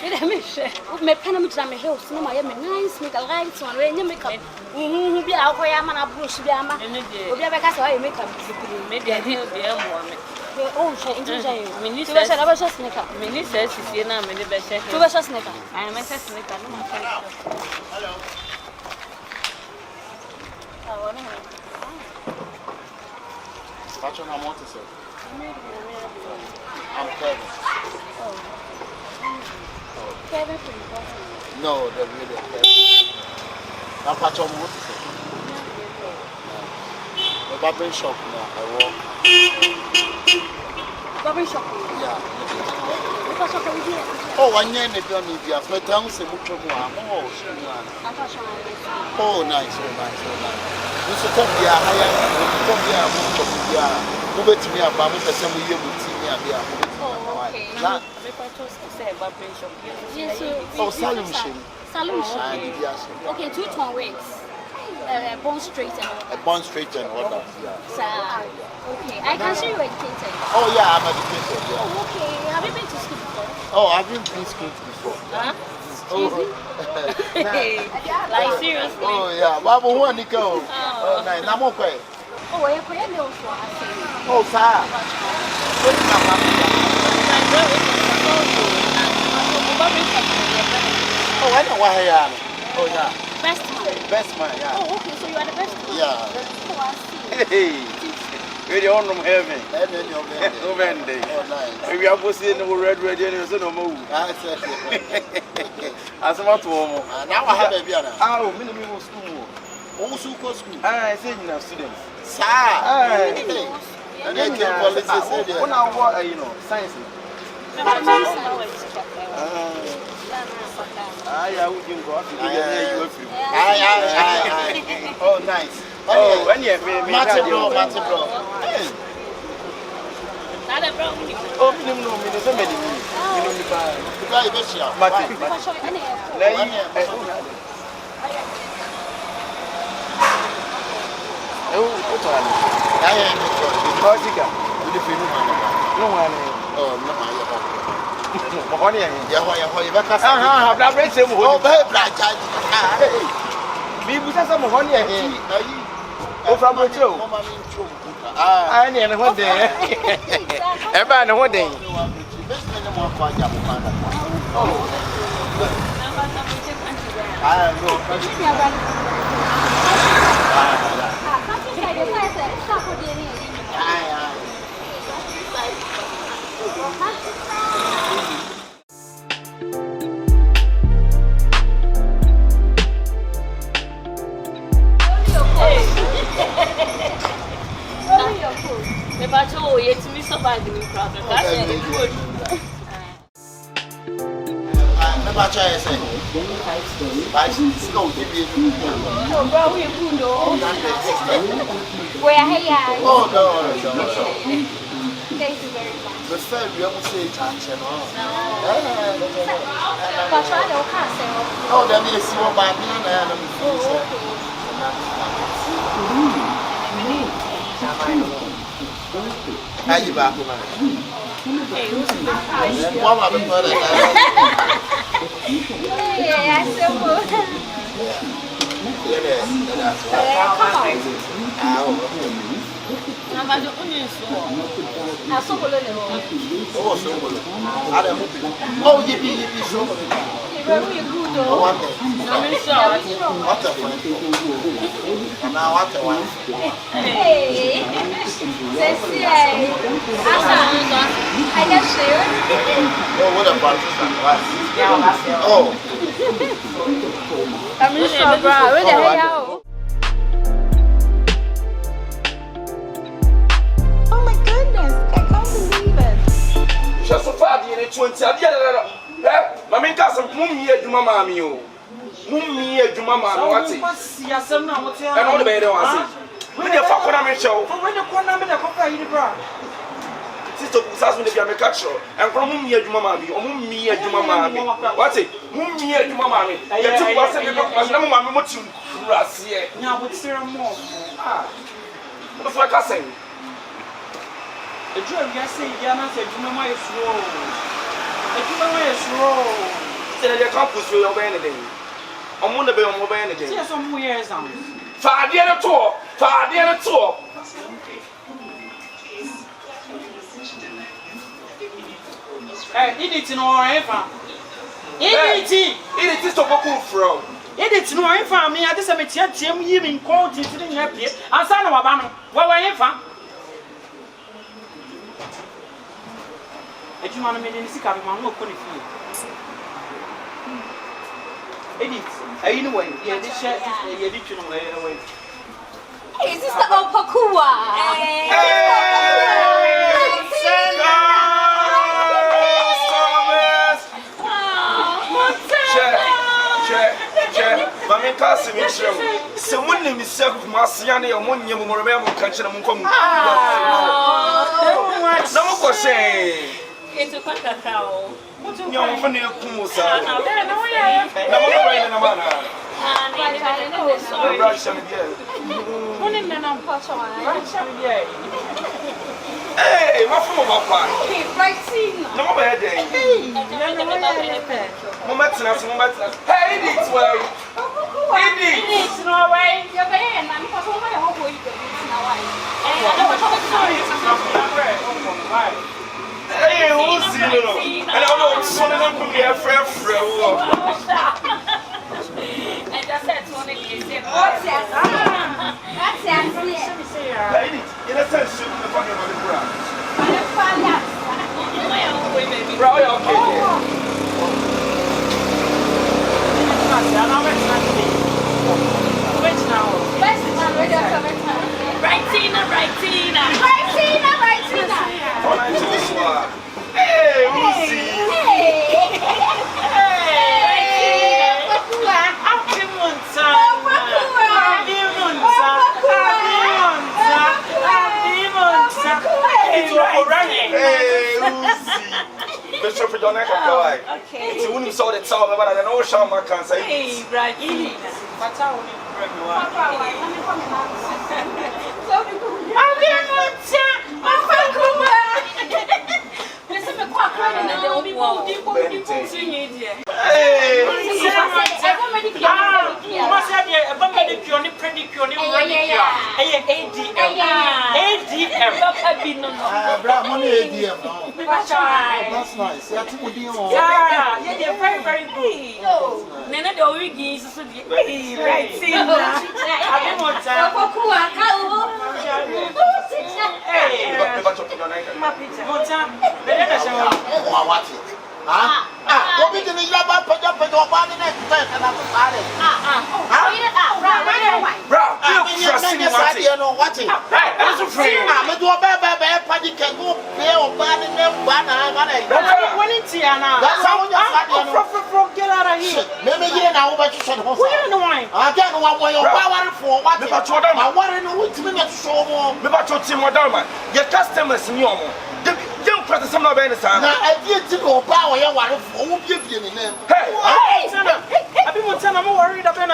me penam to me hills no my nice make a light one when you make up who be out for a man bush be ama obi abeka say make up maybe I hear the woman. Oh, she into Minister, I was just sneaker. Minister, she's now many best. Tu vas just sneaker. I am a sneaker. Hello. What's your name? I'm Kevin. Kevin from Boston. No, the video Kevin. I'm Pacho Motor. The barber shop now. I work. Barber shop? Yeah. Because of the Oh, one year they don't need you. My tongue is a mucho more. Oh, nice, oh, nice, oh, nice. You should come here, higher. Come here, move it to me about the same year with me. Oh, okay. Oh, solution. Solution. Okay, 2 ton wigs. Bone straight and all that. Bone straight and all that, yeah. Okay, I can see you educated. Oh, yeah, I'm educated, yeah. Oh, okay. Have you been to school before? Oh, I've been to school before. Huh? Like seriously? Oh, yeah. Babu, who are you going? Oh, nice. I'm okay. Oh, I put a little for Oh, sir. Oh, I know why I am. Oh, yeah. Best man. Best man, yeah. Oh, okay, so you are the best man. Yeah. Oh, I see. Hey. We're on from heaven. Oh, nice. We are both in the red and so no more. As a matter of now I have a piano. Oh, minimum school. Also, school. I say you know students. Sir. And then the police said, when I want, you know, science. I wouldn't go after you. Oh, nice. Oh, and yet, Martin bro. Oh, no, somebody. Oh, from the show. I never went there. Everybody, one day. If I told you to me so bad, you problem. That's good. Never try to say. Oh, bro, we good though. Where are you? Oh, no. Thank you very much. The first we almost say attention. But try to cancel. Oh, there is one by me and how you back, man? What about the mother? Yeah, I still will. I'm about to onion I saw a little. Oh, so good. Oh, you so good. Very good, though. What a now, what a one. Hey, Cecilia. I can share. Oh, what a bunch of oh. I'm just so proud. Where the hell? Oh my goodness, I can't believe it. Just so far, the 20. Mammy got some mummy at Juma Mammy. Mummy at Juma Mammy. What's it? And all the better ones. When you're fucking on my show, when you're going to compare you, bro. Sister Sassman, if you have a catcher, and from Mummy at Juma Mammy, or Mummy at Juma Mammy. What's it? Mummy at Juma Mammy. I get to was a number of what you rush here. Now, with Sarah Moore. Ah, what's my cousin? The dream, yes, say, Yana said, you know my slow. I do my slow. tell the campus we are anything. I'm on the bay on mobile anything. Yes, some years on. Fadiana tour. Idiot no ever. It is Opoku from. Idiot no ever. Me, I just am a team in court sitting happy. And son of a banner. What were you from? If you want to make any sick of my work, Idiot. Anyway, yeah, this share is a additional way. Is this the Opoku? Mami kasi mi show. Someone name is Sir Marciani or Monia Morabel catching them come. No more say. It's a cacao. What's your funny Kumusa? No, hey, my phone papa. No bad day. Hey, this way. It's no way. You're there, man. For so many hope you can hey, who's you? And I don't son of them be a friend. and just said to me, what's that? That's it. Lady, in a sense, shoot the fucking on the ground. Bro, you're okay. Hey, who's Bishop John Akabenezer. Okay. It's when you saw the tower, but I don't know how much can say. Hey, right. But I will That's nice. yeah, very, very good. Nana, the origin is so right. What did you about put up with your body next time? And I'm sorry. Watching. I'm so free. I'm a do a bad party can go pay or bad in them. That's how you get out of here. Maybe you know what you said. I can't know what you're power for. What I want to know which minute show more. About your team, your customers in your young person, some of any time. I did to go power. You want to won't give you in them. Hey, I've been worried about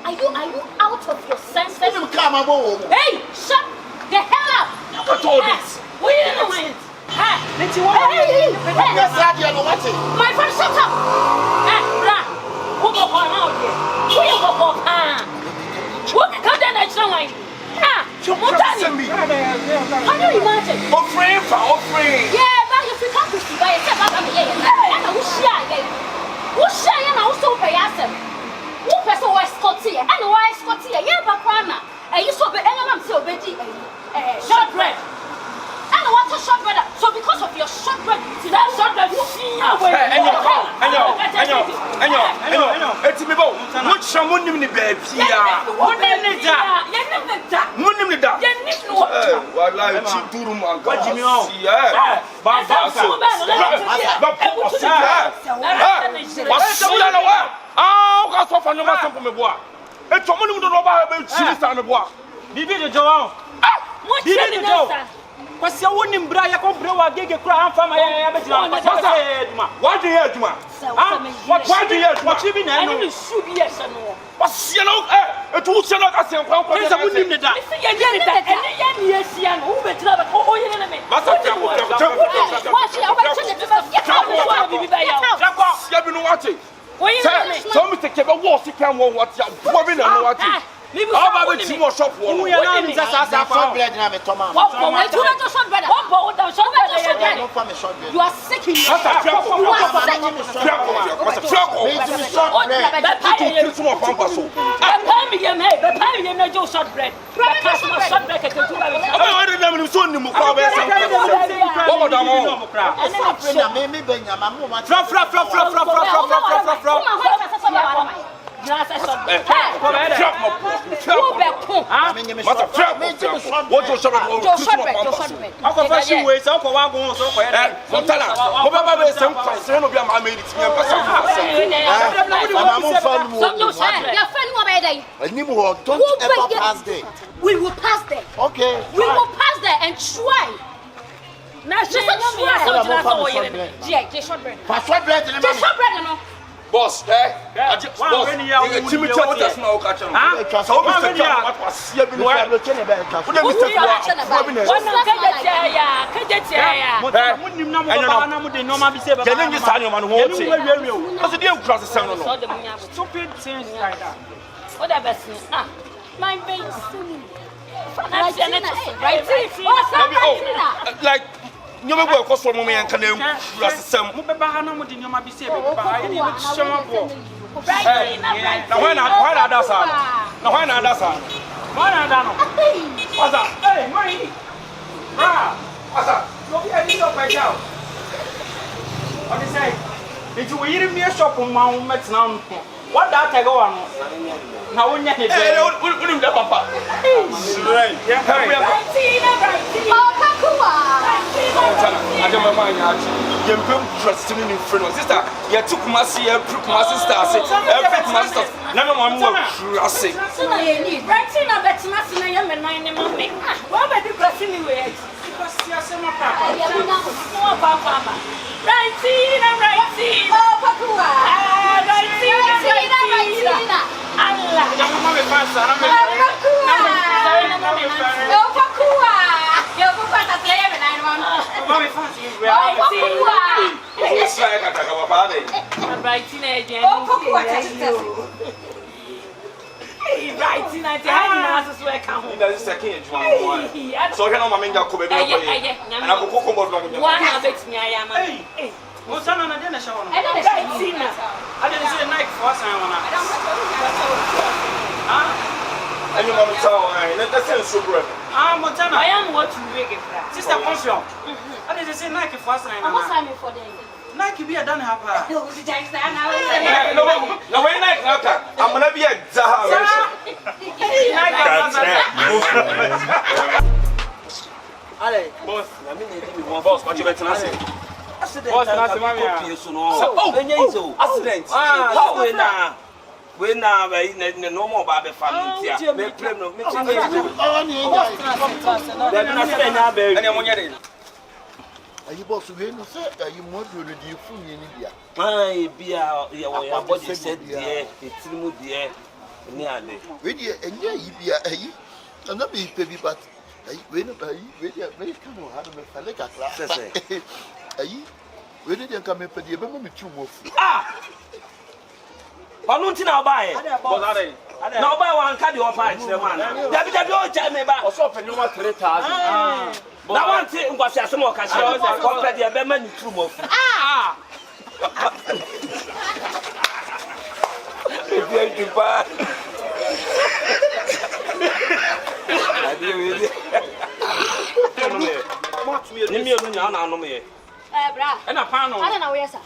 Are you out of your senses? Hey, shut the hell up! I told this. What are you doing? My friend, shut up! What go on out here? Who you go on? What can that someone? Can you imagine? Offering. Yeah, but if you come to see by yourself, I'm here. And I will share. Who share and also pay us? Who person was Scotty? And why Scotty? Yeah, Bacana. And you saw the element of Betty. Short bread. And what a short bread. So because of your short bread, that short bread, you see. I know. It's me both. Much someone in the bed. What like cheap room and what you know? Yeah. Ah, that's what I'm going to do. It's someone who don't know about cheese and the bois. Bibi de João. What do you know? What's your winning brother? Come bro, I get a crown from my head. What do you hear, Juma? What do you hear? What you mean? I know you should be yes and no. What's you know? It will sell out as a company. There's a woman in the dark. Yes, and who better? Oh, you know me. am what you bobbing and what you. How about the team or shop? We are not in the shop bread. You are sick. We will pass there. Okay. We will pass there and try. Now, just boss, boss, Timmy Chowder now catch him. So Mr. like you may work for me and can you some what that I go on? Now we need to papa. I don't mind. You trust me in front of sister. You took my sister. Every master. Never mind. Trust it. So you need writing a better master. I am a 9 month. What about the blessing you were? Because you are so much. So can my menga come and I go cook about one of it. What's on a dinner show? I didn't see a night for us. And you want to tell let us say super. Montana, I am what you make it. Sister Confion. I didn't say Nike for us. I'm for them. Nike be a done have her. No, when I I'm gonna be a Zaha. Boss, I mean, boss, what you better not say. Boss, not mommy. Oh, accident. How we now no more Baby family. You boss we no say you more do the fun in India. My beer your body said there it's mu there ni ade. We dey enye yi bia ayi. Na be baby but we no ayi we dey very kind of hard me fale kakra. Say. Ayi we dey nka me pedi e be me tu mo fu. Panu nti na oba e. Boss ade. Na oba wan ka de ofa kire man. Dabi o cha me ba. Also pedi no 3000. That one thing was a small cashier. Compared to the man, true move. If you buy, I deal with it. And a panel. I don't know where, sir.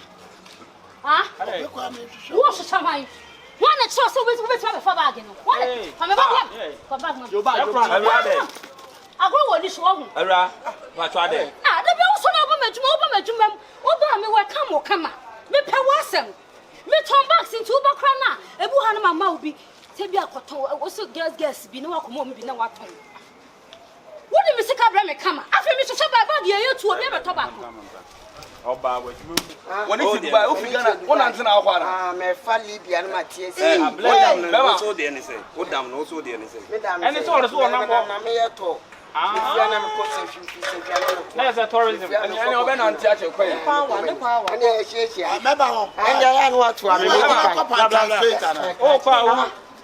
Huh? What's the time? One that saw so with for bargain. Come back. You buy. I go on this one. Ara, what's that? The bills on over me where come. Me pay wasem. Me turn back into Bacrana. A buhana ma be. Tebia cotton, also girls be no come be no what. What did Mr. Cabrame come? After Mr. Shabba, you two never tobacco. Oh, Bob, what is it by Opigana? 1 hour. Me family be an Matthias. Also the anything. Go down, also the anything. And it's all as one number. That's a tourism. And you're been on touch of quay. And remember, And I know what to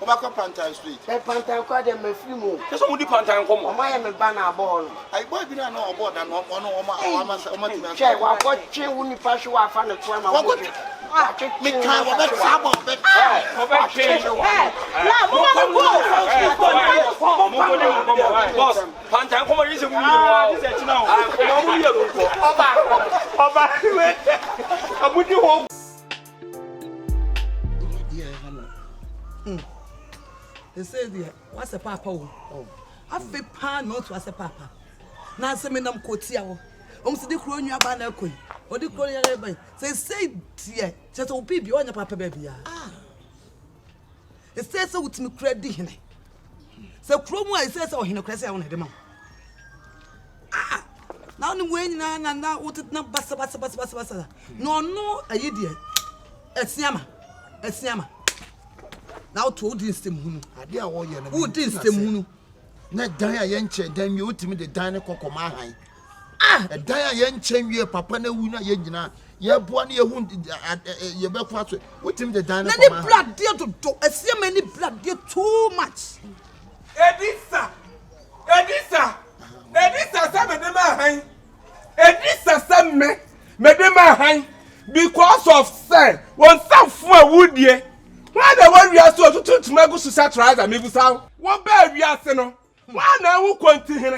Overcome Panther Street. Panther called them a few more. Just only Pantan come on. I am a banner ball. I bought you know about and one Check what watching when you pass you off on the corner. me can't over trouble. Boss, Pantan come on, is They say, what's a papa? I feel pan not was a papa. Now, some in them cotia. Almost the crown your banner queen, or the crown your baby. Say, dear, just will be on your papa baby. Ah, it says so to me credit. So, Chrome, I says, oh, he no crazy on him. Ah, now the way now, what it not bassa. No, a idiot. A Siama. Now to this team who this team na dan a yenche dan mi otimi de dan ne kokoma han a dan a yenche wie papa na wu na ye nyina ye boa na ye hu ye be kwa so otimi de dan ne kokoma na blood there to do see many blood there too much Edisa say me dem han Edisa say me dem han because of say won some fu awudie. Why the one we are so to make us to try and make us out? What bad we are saying? Why now who continue?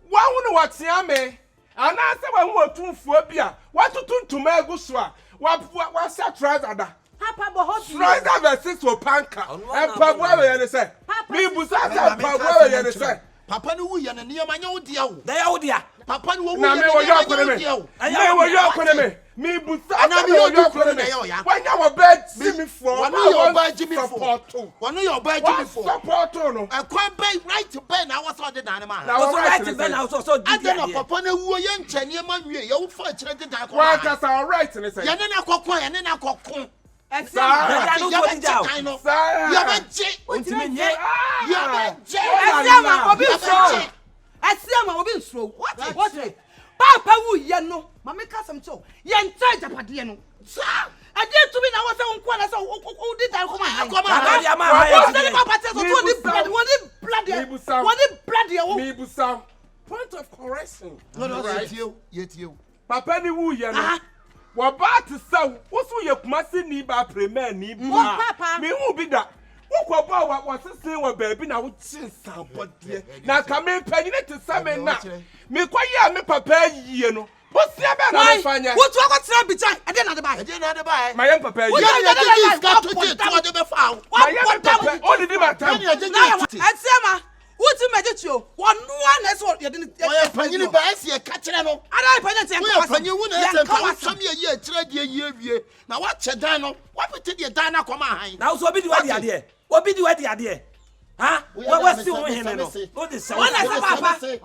Why who what see me? And I say when we too phobia. What to make us what set try that? Papa bo try that versus for panka. And Papa we say. Me busa Papa we say. Papa no wu ye na niam anya wo dia wo. They are there. Papa no wu ye na me wo yo akone me. Me busa na me wo yo akone me. When you were bed see me for. When you buy Jimmy for. When you buy Jimmy for. Support no. I quite pay right to pay now what's all the dynamite. Now right to Ben also so I don't know Papa no wu ye nche niam anwie you for kire de dan ko. Why cause all right ni say. Ye na kokon ye na kokon. Papa wu ye no mama ka sam cho ye nta japade no sa ade to me na wo se nko na so di dan come on papa say so to the blood me busa point of correction no you papa ni wu ye no wa ba to say wo so ye kumase ni ba premier ni ba me hu bi da wo ko ba wa sese wa baabi na wo chin sabode na ka me panyine te same na me kwaye me papa yie no bo sia be na me fanya wo to akotira bi chan ade na de bai my young papa yie ya dis got to get to de be foul my young papa o di ma tam Etiema Uti meditio, one is what you didn't. Panyini ba esi e ka kire no. Ada panya te enko. Panyi wu na ese enko some ye kire de ye. Na wa che dan no, wa pete de dan na koma han. Na so obi di wadi ade. Obi di wadi ade. Ha? Wa si wo hene no. O de se. Wona se papa. Hey,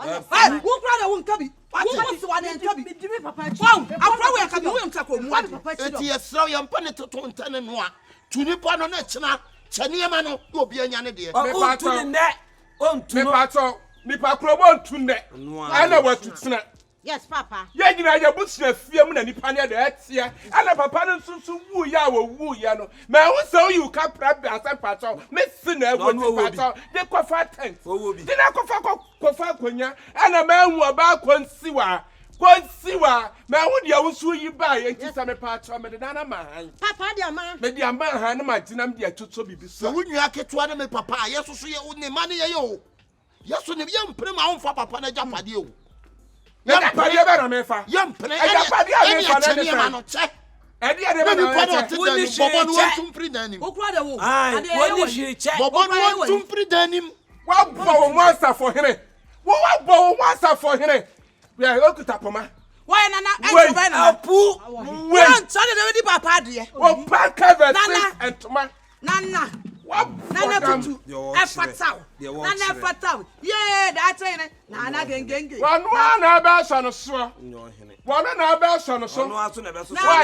wo kra da wo nkabi. Wo si wa ne nkabi. Dimi papa chi. Wow, afra we ka bi wo ntako mu ade papa chi. Eti esra ye mpa ne toto ntane no a. Tuni pa no na china. Chaniema no obi anya ne de. O tu ne me pato me pakro bo ntu ne ana watutena yes papa ye gina ye busua fie mu na nipa ne da atia ana papa no nso wu ya wu ya no me hu so you ka prabe asan pato me si na ego ti pato de kofa tent de na kofa konya ana me hu oba konsiwa me hu de awusu yi ba ye ntisa me pato me de na ma han papa de ama me de ama han na ma jinam de atoto bibi so wunyu aketua ne me papa yeso so ye ne ma ne ye yo yeso ne ye mpre ma wonfa papa na japade o ya pade be na me fa ye mpre ya pade a me fa na ne ma no che edi ade be na che bobo no wantumpri danim okura de wo ade woni shi che bobo no wantumpri danim wa bo monster for hene wa bo monster for hene we are okuta poma why nana enko be na apu we ntane de di papa de o panka versus entoma nana nana tutu efataw nana efataw yeah that train nana gengenge wanu na ba so no so wanu na ba so no so nana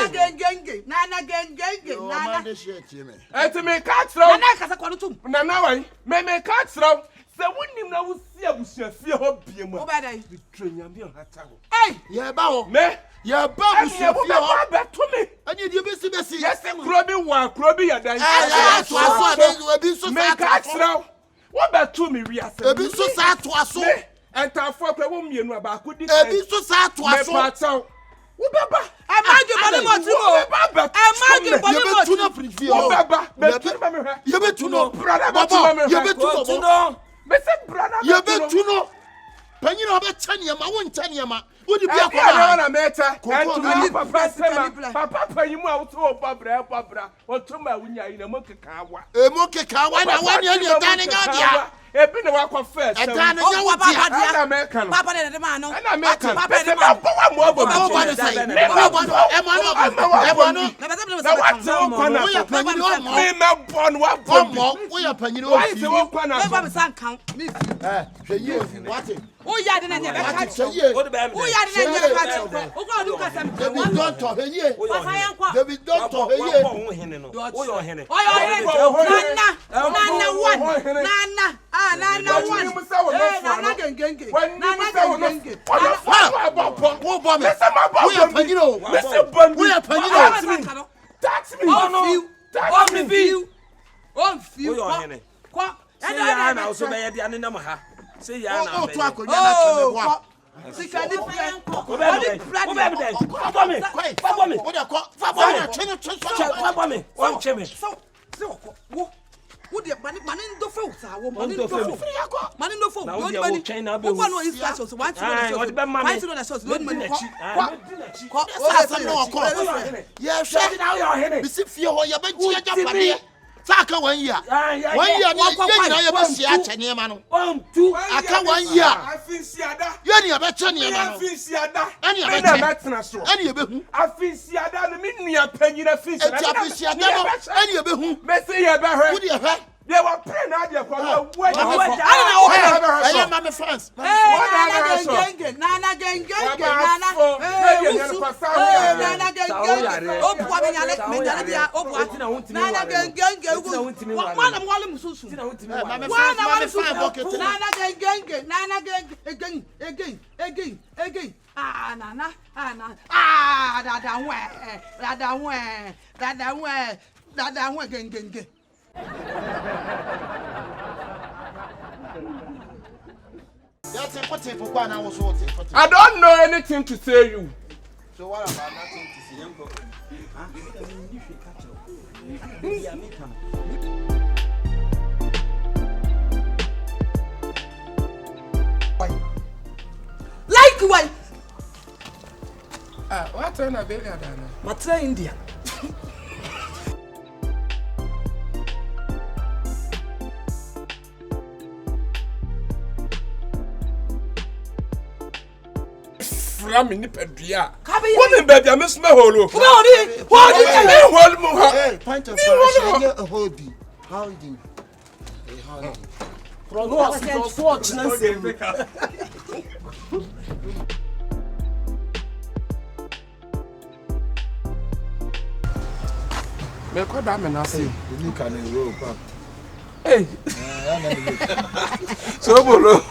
gengenge nana de shit me eti me ka tro nana kasa kwano tum nana wai me ka tro Se wonim na wo si abusua fie ho bie mu. Wo ba dai. Bitrenya me hata ho. Hey, ye ba ho. Me. Ye ba abusua fie ho. Ba to me. Ani die besi. Yes, kuro bi wa, kuro bi ya dan. To aso ebi so Me ka kira. Wo ba to me wi ase. Ebi so sa to aso. Entafo kwa wo mienu abako di. Ebi so sa to aso. Me pa taw. Wo beba. e ma ju bole mo tu mo. E ma ju bole mo tu. Ye betu na free Wo beba. Me tu ma me hwe. Ye betu no. Brother, Ye betu no. Me say brother. Ye betu no. Panyina oba chaniyama wo nchaniyama. Wo di bia kwa na meta. Konfon Papa sema. Papa panyimu a wo to babra. Wo to ma wunya yi na mo keka wa. E mo keka wa na wa ni dan nya dia. Ebi na wa kwa first. E dan nya wo dia. Na meka no. Papa de ma no. Na meka. Papa de ma. ma. Wa mo obo. Wo ba no say. E mo no. Na ba se Na wa te wo kwa na. Wo ya panyina o mo. Me ma bon wa bon. Wo ya panyina o Why fi. se wo kwa na. Ba me san kan. Hweye what? O ya de na nya be ka chi. Hweye. O ya de na nya be ka chi. O ko du ka sam. David don't talk hweye. Papa yan kwa. David don't talk hweye. Wo hene no. Wo yo hene. O ya de Nana one. Nana. Ah Nana one. Eh Nana gengenge. Nana gengenge. Wo bo me. Wo ya panyina o. Wo ya panyina o. Tax me. On few. Wo yo hene. Kwa. Say ya na so be ye dia ne nam ha. Say ya na. O to akonya na teme wa. Sika ni plan. Wo be me. Papa me. Wo de ko. Fa bo na chene Papa me. Wo che me. So wo de mani ndo fe usa wo mani ndo fe. Mani ndo fe. Na wo dia wo chain na be. Wo no instructions want to know. Wo de be ma me. Want to know the source. Don't money. ko. Sa sa no ko. Ye hwe na wo yo hene. bisi fie ho ye ba ntia japade. Aka 1 year. 1 year ni ye nyina ye ba sia chene ma no. Aka 1 year. Afinsiada. Ye ni aba chene ma no. Afinsiada. Ani aba na chene. metna so. Ani ye behu. Afinsiada no me nua panyina afinsiada. Eti afinsiada no ani ye behu. Me say ye be hwe. Wo de hwe. They were praying out there for what? I am my friends. Nana gengenge. Nana. Nana gengenge. O bua me nyale dia o bua. Nana gengenge. Wana mwale mususu. Wana mwale mususu. Nana gengenge. Again. Ah nana. Ah dada we gengenge. I don't know anything to say you. So what about nothing to see them? Like why? What turn a bit at Matra India. From in the pedria. Woman, baby, I miss my holo. What Hey, point of a holding. Me call that man say. You can roll, papa. Hey. So bolo.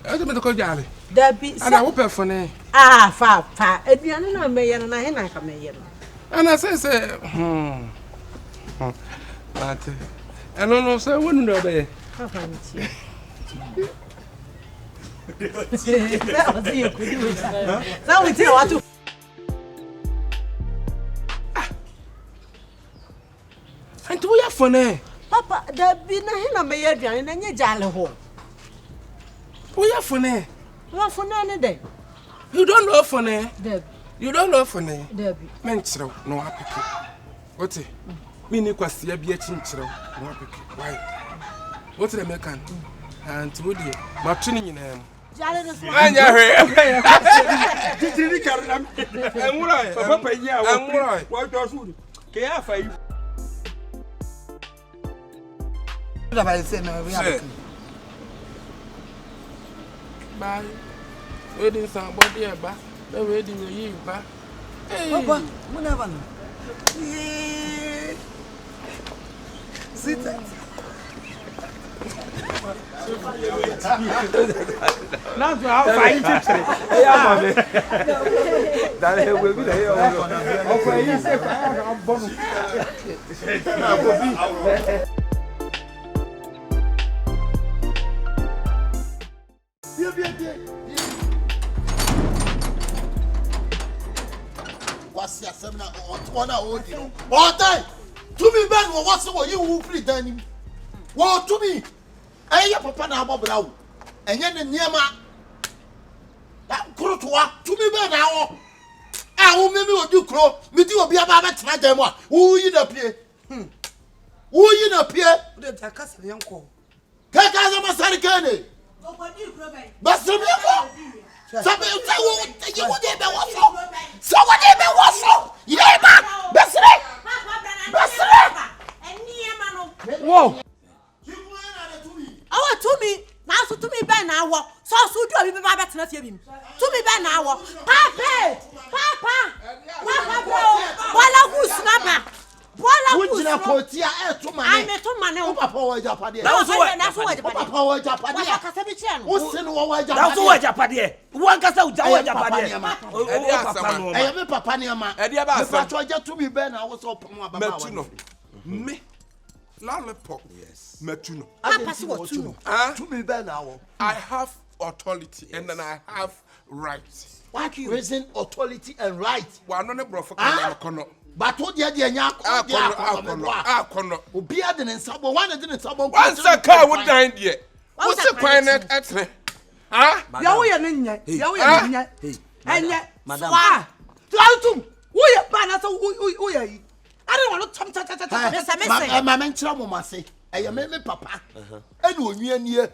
I don't call Jali. Debbie, and I hope for ne. Ah, fa. Ediane na me ye na he na ka me ye no. And I say, But I don't know, so wouldn't know there. Now we tell what to. And we are for ne. Papa, Debbie na he na me ye aduane na nye jale ho. We are for ne. What for any day? You don't know for ne. Debbie. You don't know for ne. Debbie. Menchro no apeke. What it? Me ni kwasi ya bia chinchro no apeke. Why? What the mekan? And to die. Ma twini nyina am. Jale no so. Anya hwe. Titiri karam. Enwura papa yi a wo. Wo do so. Ke ya fa yi. Bye. Wedding somebody eba. The wedding you ba. Papa, whenever. Sit. Now to how fine teacher. Yeah, mommy. That will be the okay, you say I'm born. What's your seminar on one hour? All time. To me, Ben, what's what you will free then? What to me? I have a papa now, and yet in Yama. That crow to me, Ben, now. I will maybe what you crow, me do be about that. Who you up here? Who you up here? The Takas young call. Take us a Masaricane. But some people. Somebody you would never was so. Somebody never was so. Yeah, man. That's it. Whoa. Oh, to me. Now, so to me, Ben, now. So, do you remember that? Not him. To me, Ben, now. Papa. Wala who's snapper. Who's in a portia to my name? I met my name. Papa, what Japan? That's what Papa, what Japan? Who's in what Japan? One cast out Japan. I am a papa near my idea to be Ben. I was open about me. Lollipop, yes. Metuno. To me, Ben. I have authority and then I have rights. What reason authority and right? One on a brother. But what the idea? Obia didn't sabo one didn't sabo. Once a car would dine yet. What's the point at me? Ah, Yawian, and yet, Madame. We are banners. I don't want to come. My mentor must say, I am a papa. And when you are near,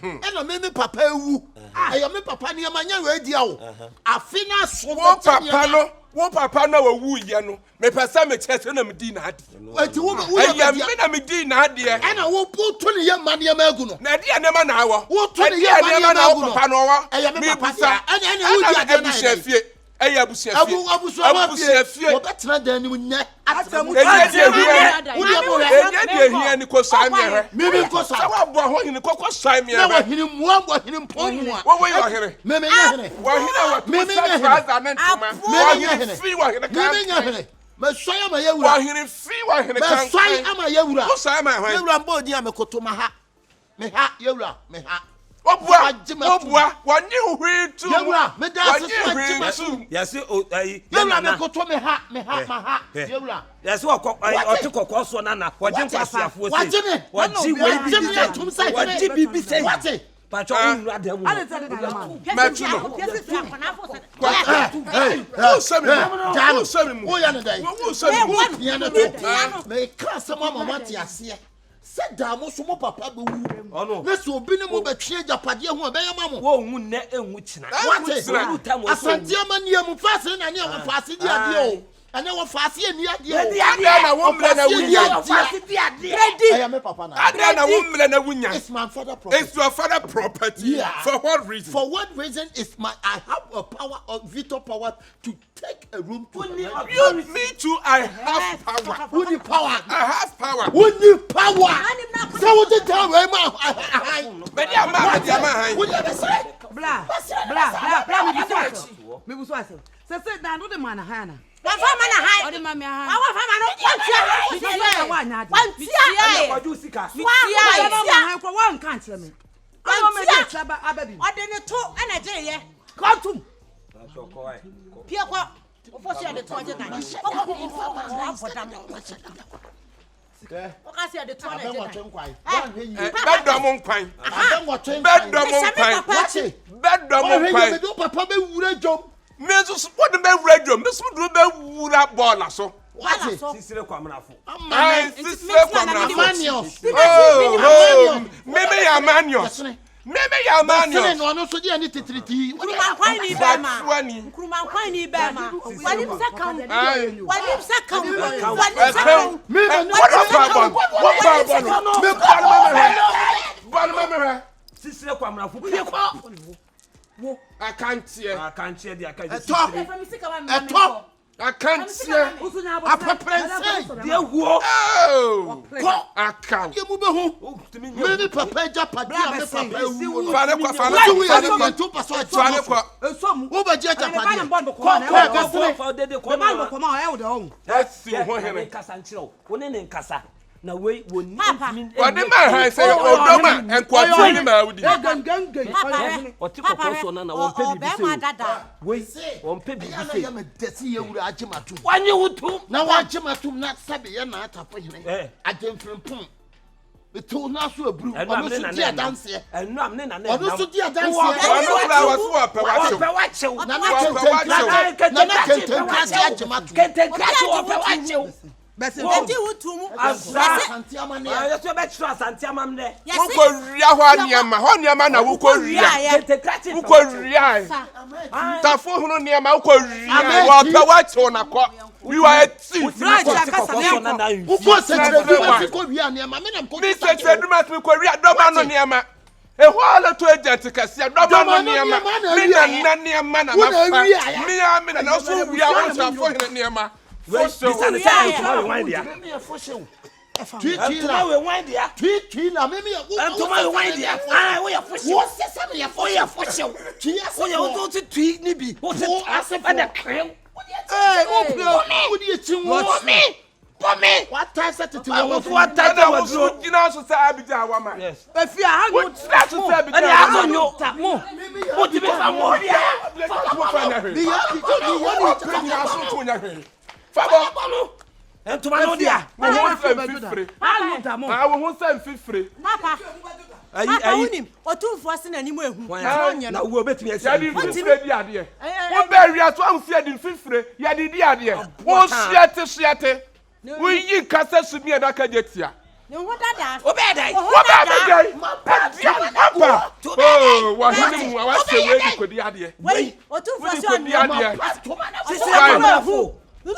and I made papa woo. I am a papa near my radio. I finish so papa. One papa no woo yano. Me pasa me chest and a medina. What you am medina, dear, and I will put 20 young money a maguno. Nadia never now. What 20 young money a maguno? I am a papa, and I chef. I am chef. I will better than you net. I What you read to yes, yes, what I took a course on Anna. What you But you rather Said Damo Sumo Papa. Oh no, let's go be no better change a padia who obey a mamma. Won't net and which night. What is a Santiaman Yamu Fassin and you were fasting the idea. And you were fasting the idea. I am a papa. I am a woman and a winner. It's my father property. It's your father property. Yeah. For what reason? For what reason is my I have a power of veto power to take a room to you. Me too, I have power. Who need power? I have power. Who need power? So what the time but yeah, what you say? Blah. Me was what? So say down with the man Hannah. One for man high. What man high? One can't tell me. I didn't talk and a day. Come to Pierre. For the 20 times. Mesus what the man radio, Miss would have ball so. What is Sister Quamrafo? Maybe a manuals. Maybe a manuals. No, no, so you need to treat you. What I can't hear. I can't hear the I can't. I can't see. I Dear who? Oh, I can't. You move home. Maybe Papa Japadi. Na we woni What the man say Obama and Kwatini Maudi. What you call na won pe bi we won pe bi say am desi ye wura agematum. Wanye wutu Na wa agematum na sabe ye na atafo hene. Agemfrempum. Beto na so abru. Ono so dia dance. Enu am ne na na. Ono so dia dance. Ono kula wasu wachew. Na kenten agematum. Kenten krachi wachew. Eti wutumu. Santiama ne. Ya so be tru Santiama mne. Wuko ria ho niama na wuko ria. Kenten krachi. Wuko ria. Tafo hunu niama wuko ria. Wa pe wachew na ko. We were thief. Wuko se ko ria niama me na ko. This is the match we ko ria do ma no niama. E whole to agent kase do ma no niama. Me na niama na ma. Me na so ria won tafo hunu niama. This and the same tomorrow wine there. Tomorrow wine there. Na me tomorrow wine there. Ah, we are for sure. What say some ya for sure. We are going to tweet ni bi. What say and the cream. Eh, what do you think? What time set it to what time was you know so say Abidjan Awama. Yes. If you are What that to say Abidjan. And I don't know. What do you mean? Fabo. And tomorrow dia. We won fifre. I won say fifre. Papa. Ayi Unim. Otumfo ase na nimu ehu. na wo betimi ase. Ya di fifre di ade. Wo be ria so am se di fifre, ya di ade. Wo siate. We yi kasa sumi e da ka jetia. Ne ho dada. Wo be dai. Wo be Papa. Oh, wa hini mu wa se we di kodi ade. Wei, otumfo se on ade.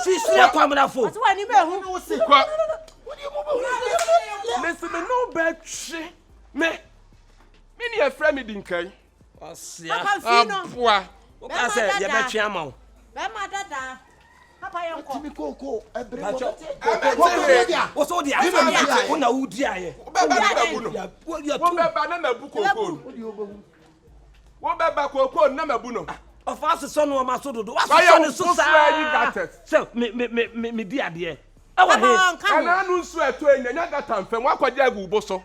Sisire kwamnafo. Ati wa ni me hu. Listen, me no bad shit. Me ni e frame din kan. Osia. Papa fino. Boa. O ka se ye be twa ma wo. Be ma dada. Papa yanko. Timi koko ebre. O so dia. O na udi aye. Wo be ba na mabu koko. Wo be ba koko na mabu no. Of us son no ma so dodo. Wa so so sa. So me di ade. E wa he. Ana anu nsu eto enya gata mfem wakwaje agubo so.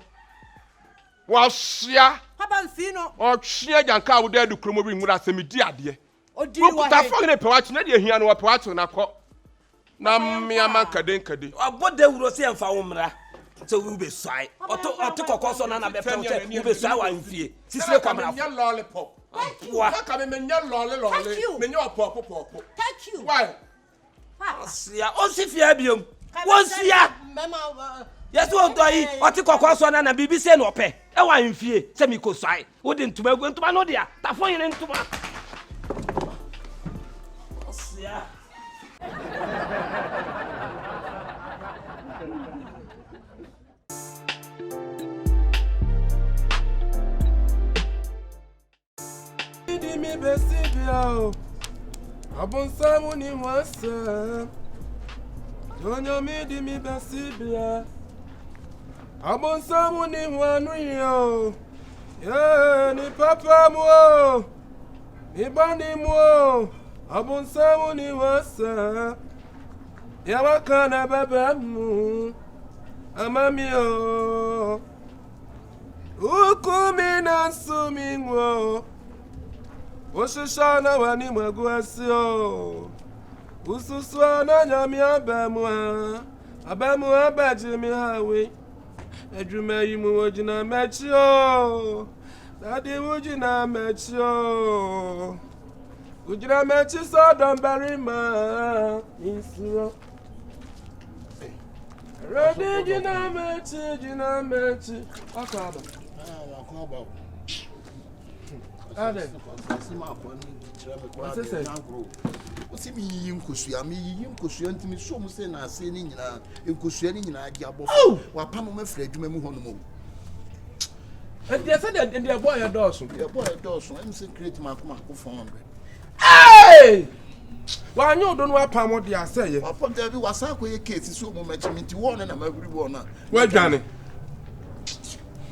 Wa hia. Papa fino. O hia janka wo da du kromo bi nwura se me di ade. Odi wa he. Ta fo ne pe wa chi na de hia no wa pe wa chi na ko. Na mmia man kade. Obode wuro se emfa wo mra. So we be swai. Oto kokoso na be pe we be swai wa mfie. Sisire kwamra. Nya lollipop. Thank you. Wa ka me nya lolly. Me nya opoku. Thank you. Why? Papa. Sia on si fia biom. Won sia. Mama. Yes wo do yi oti kokoso na bibi se no pe. E wa mfie se mi ko swai. Wo de ntuma no dia. Tafo yin ntuma. Sia. Mi besibia abonsamu ni wasa donyo mi di mi besibia abonsamu ni wanuyo ni papa mo ni bani mo abonsamu ni wasa ya wakana baba mu amamio ukumi na sumingo Oshishana wani mwagwasio Ususwana nyami abemwa abajimi hawe Ejume yimu wajina mechio Dadi wujina mechio Ujina mechi so domberima Insuro Rodi jina mechi Akaba Akaba Ade. Osi mi yinkosua ntimi so mu se na ase ni nyina nkosua ni nyina agi abofo wa pam ma fra adwuma mu hono mo Ade say the boy adorso the boy adorso am say create makoma ko 400 Hey Why you don't want Pamo de say? Upon there was a quick case, so much into one and I'm every one. Well, Johnny.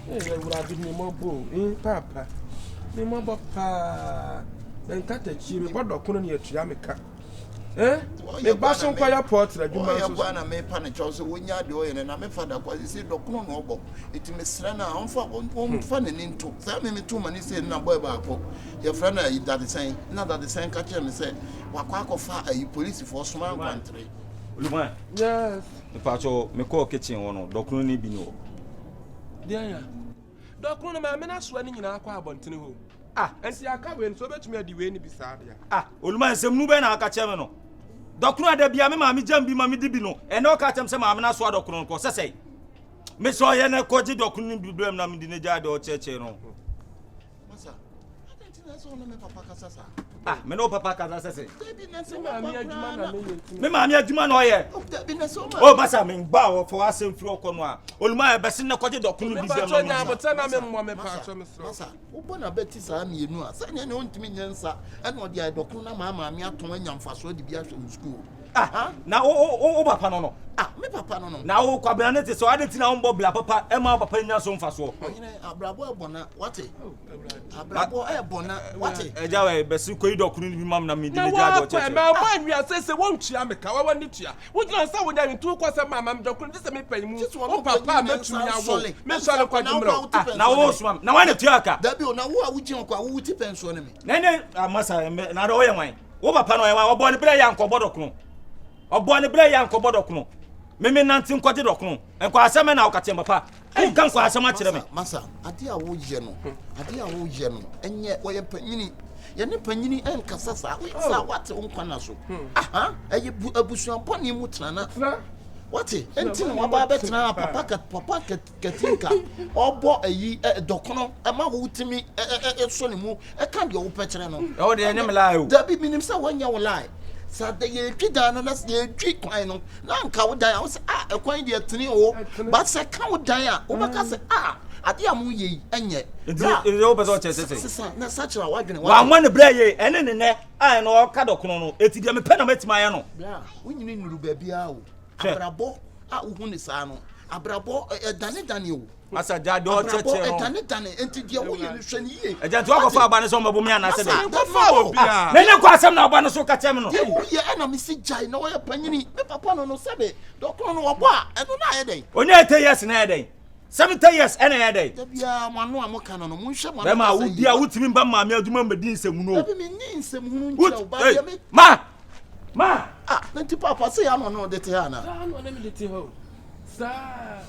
Would have been more bull, Papa. Me more papa. Then cut a chimney, what do couldn't you Jamaica? Eh? The Basson Choir portrait, you might want to make panic also when you're doing, and I'm a father, because you say, Doctor Noble. It is Rana on fun and into. Tell me too many say, no boy back. Your friend that is saying, not that the same catcher and said, Wakako fire a police for small country. Yes. The pacho, me call kitchen one, Doctor Nibino. Dear, Doctor, my men are sweating in our car, Bontino. Ah, and see, I can't win so much me the way ni beside ya. Ah, Ulman, some new ben akachemeno. Doctor de Biami, Mammy Jambi, Mammy Dibino, and no catem some Amana Swado Cronco, say. Miss Oyana Coji Doctor Nibim Namidinejad or Checheno. Massa, I think that's all Papa Casasa. Ah, me no Papa Casasa. Me Mamma Duman Oye. Oh, Massa, mean bow for us in Flo Conwa. Ulma, Bassina Coji Doctor Nibim, but tell me, Mamma Massa, open a Betty's army, you know, send an old answer, and what the Docuna Mamma, me up to when young Faso de Bias in school. Ah, now, oh, Papa, ah, me Papa, no. Now, Cabernet, so I didn't know Papa, Emma, Papa, so Faso. Abrabo Bona, what it? Abrabo Bona, what it? Ejawe, Besuko, Doctor Mamma, me, my mind, we are saying, won't you, America? I want it here. Would you say, when I'm in 2 quarters, Mamma, Doctor, this is me paying me. Oh, Papa, make me solid. Make sure I'm quite now, now, I'm a Tiaka. That be now, what would you call who depends on me? Nene, I must have not away mine. Over Pano, or born a player, Uncle Bodocno. Or born a player, Uncle Bodocno. Mimi Nantin Quadrocno, and Quasaman Alcatim, Papa. I can't quite so much of me. Massa, a dear old general, and yet, why a panini. Yanni panini and Casasa, what's on Panaso? Ah, a bush upon him, Mutrana. What it? Until Wababetna, Papa Katinka, or bought a docono, a mahu to me, a sonimu, a candy old petrano. Oh, the enemy lie. There be meaning so when you lie. So the Kidan and that's the trick. I know. Now, cow die. I was a quite dear Trio, but I can't die. Overcast, Adiamu, and yet. It's over such a wagon. One when the Bray, and in the neck, I know Cadocno, it's the Penamets Mayano. We need to be out. Abrabo, Unisano, Abrabo, a Daniel. As a dad, or Daniel, and to the way I just talk of our banners on Babuman. I said, then I got some now, Banasoka Temino. Your enemy see Jai, no way, Panini, Papa no Sabe, Doctor no Bois, and no day. When I tell yes, and a day. 70 years and a day. Yeah, one more canon, Musha, Mamma would be out to me, but my meal to remember this and no. Ma! Ah, then to Papa say, I don't know the Tiana. I don't know the Tiho. Sir.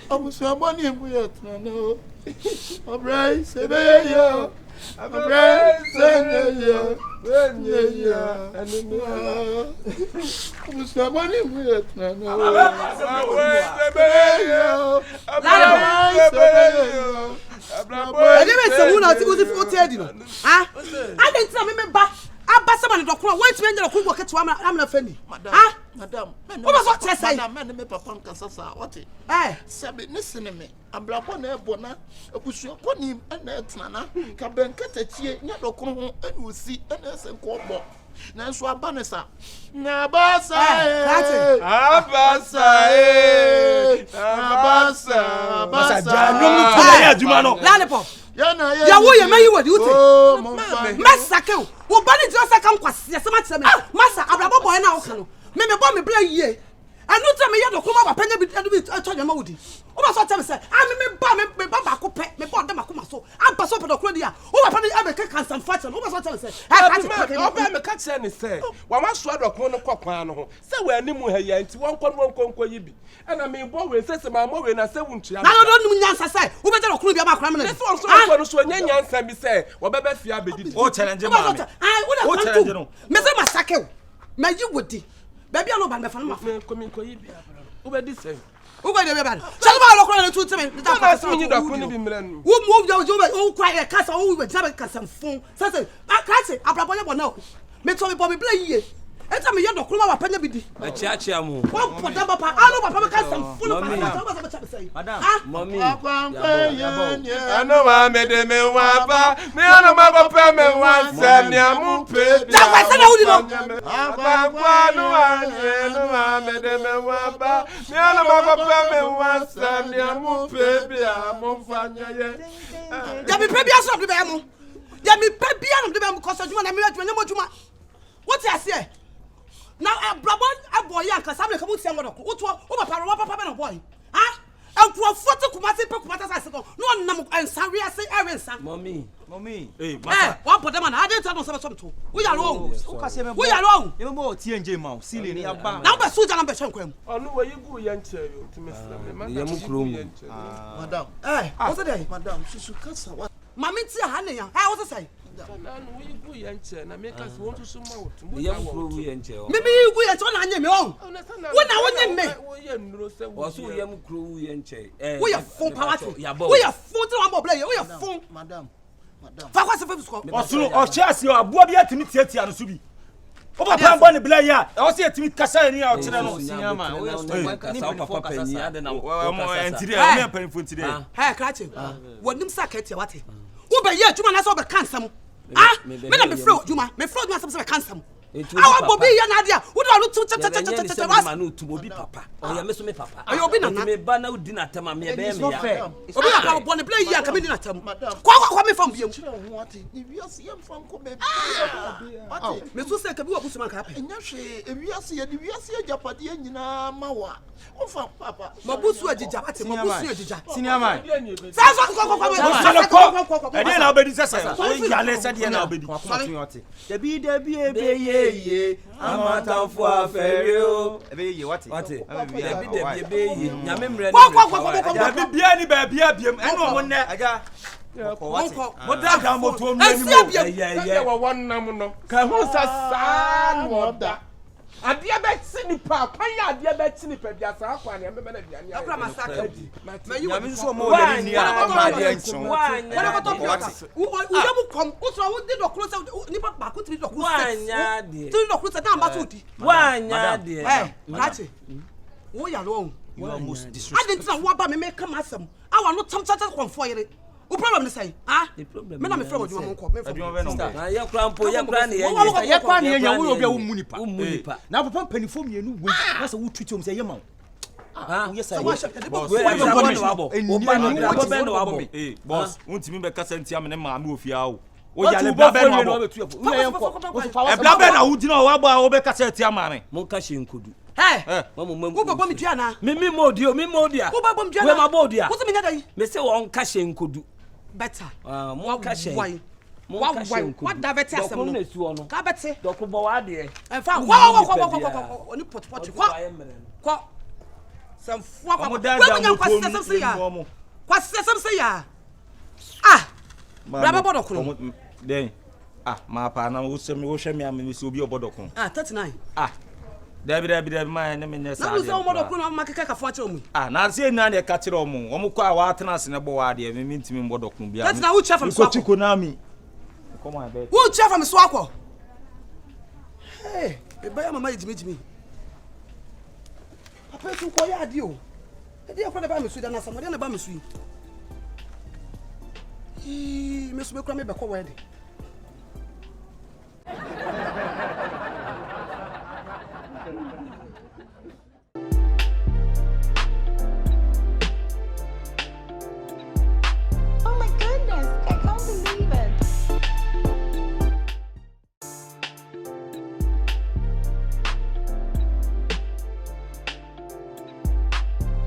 I was your money with no. I'm right, say, yo. I'm right, say, when you I was your money with no. I didn't say who not was 40. Ah, I didn't remember. I pass someone to call. Wait, when you cook to I'm not funny. Ah, Madam, what was what I say? Madam, me papa Casasa, what it? Eh, Sabit, listen to me. I'm Blabona Bona, a push your pony and that's Nana. Caben cut a cheer, not a con, and we'll see an S and corbo. Nanswa Banessa. Nabasa, Lollipop. Ya wo ye mayi wadi ute. Masake wo. Wo bani just aka nkwase se ma tse me. Masa abrabo boy na wo ka no. Me bo me bla yie. Anu tse me ye do kuma ba panya bi atwa ma wodi. Wo ba so tse me se, me ba ko pe, me bo de makoma so. Aba so pe do kro dia. Wo ba pa ni abeka cancer fight no. Wo ba so tse me se. Oba me ka tse ni se. Wa ma so adokon no kwakwan no ho. Se we animu ha ya nti won nkwa yi bi. Ana me bo we se ma mo we na se wuntua. Na no num nyansa se. Wo be de okro bia ma kra me na. So nkwa no so nyansa bi se. Wo be be fia bedidi. O challenge ma me. Wo challenge no. Me se masake wo. Ma yi wodi. Baby no ban be fa no ma. Me komi ko yi bia. Wo be di se. Wo be de be ban. So ma lo kro na tu teme. Da pa se nyi da ko ni bi mran. Wo mo wo kwa e kasa wo we jabe kasa fun. Se akati abrabo ye bo na. Me to me bo me play yie. Enta me yendo kuma wa panya bidi. Achia mu. One for them papa. I know papa can some full of Madam. Mommy. I know I made a me wapa. Me ano ma papa me wan send ya mu pe. That was na udi no. No I made a me wapa. Me ano ma papa me wan send ya mu pe bia mo fanya ye. Ya me pe bia so de be mo. Ya me pe bia no de be mo cause juma na me mo juma. What you say? Now a boy yanka sabe ka mutia ngodo ko uto o papa na boy ha enko foto kumase pe kumata sa se ko no nam ensare ase erensa mommy eh masa one put them na ade ta no so to we ya lo o ka se me we ya lo e mo tie nje ma o sile ni aba na be suja na be hwenkwam onu we yigu ye nche yo timi slam ye mu krom Madam. What's that? Madam, susu kasa wa. Mami ti ha ne ya ha what's say na no we yigu ye nche na make us want to so ma wotu ye mu kro wu ye nche o me yigu ye to na anye me o wo na wonye me wo ye nuro se wo o so ye mu kro wu ye nche wo ye fun power wo ye fun ti wan bo play wo ye fun Madam. fa kwa se fa bisko osuru o chasi o abo bia timi tiatia no so bi o papa mbo ne play ya o se timi kasa ni a o kire no sinyama o ye so kasa papa panyi ade na mo entire o me panfo ntire ha krache wonim sakete wate wo be ye adwuma na so be kansam me na me fro adwuma sam se be kansam awa bobi ye na ade a wo do tu ma no tu obi papa o ya me so me papa ayo obi na na me ba na udi na tema me be me ya obi na ka bo ne play ye aka me di na tam kwa me fam biem Ni wiase yem fam ko be. me so se ka bi wo busuma ka pe Enya hwe ewiase ye di wiase ajapade nyina mawa. O fam papa. mabusu ajija wate mabusu ajija senior man sa so ko e dey na obedi sese o yale se dey na obedi debi ebeye amatanfo afere o ebeye wate debi ebeye nyame mre debi bia ni ba bia biem eno mo ne aga mo da mo to mo ni ye wo wonnam no ka hu sa no oda ade be tini pa kwan ya ade be tini pa bia sa akwa ne me na bia ne akra masaka nyame so mo le ni a ma ade nchon wala ko to biota u mu kom u so u di dokro se ni papa ko ti dokro se wanya de ti dokro se na mba to di wanya de rache wo ya lo you are most disrespectful ade ntina wo ba me come asem awa no tam confo yere o problem ne say the problem me na me frɛ odwuma mo nkɔ me frɛ na ye krampo ye kra ne ye kwa ne nya wo obi a wo munipa munipa na papa mpanifo mienu we na se wo twiti om se ye ma wo ye say boss boss untimi be kasa ntia me ne ma me ofia wo o ya le bla be no abo e bla be na wo dina o abo a wo be kasa ntia ma me mon ka she nkodu wo babo mi dua na mi modia wo babo mi dua we ma bodia wo se me nya dai me se won ka she nkodu better mon ka she what da better asem no ka bete dokko bo wa de en fa wo oni pot kwa sam fwa kwa nya kwasesem se ya kwasesem se ya braba bodokun den ma pa na wo hwe me am se obi obodokun 39 Dabi ma ne me ne sa. Na wo se o modokun na ma keka kafo akere omu. Na se na ne ka kire omu. Omu kwa wa atena se ne bo wa de me ntimi mbodokun bia. That's na wo chef am so. Ko chiko na mi. Come on baby. Wo chef am so akọ. Hey, e ba ya mama jimi. Papa tu ko ya ade o. E de akọ na ba me su da na samode na ba me su. Me su me kura me be ko wa de. Oh my goodness, I can't believe it.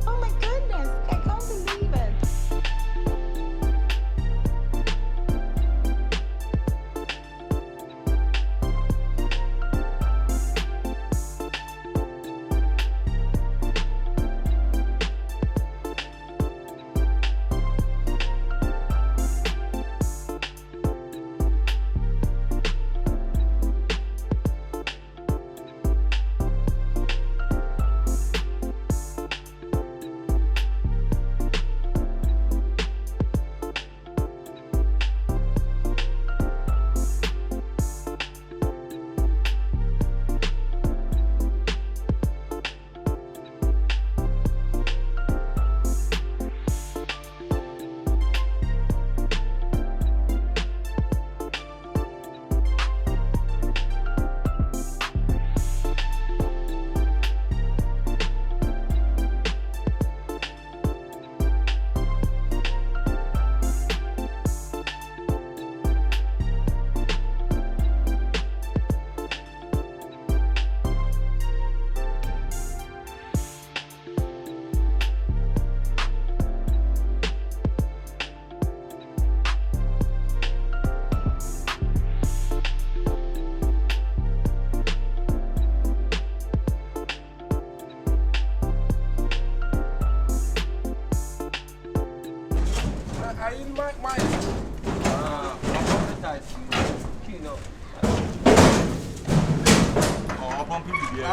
Oh my goodness, I can't believe it.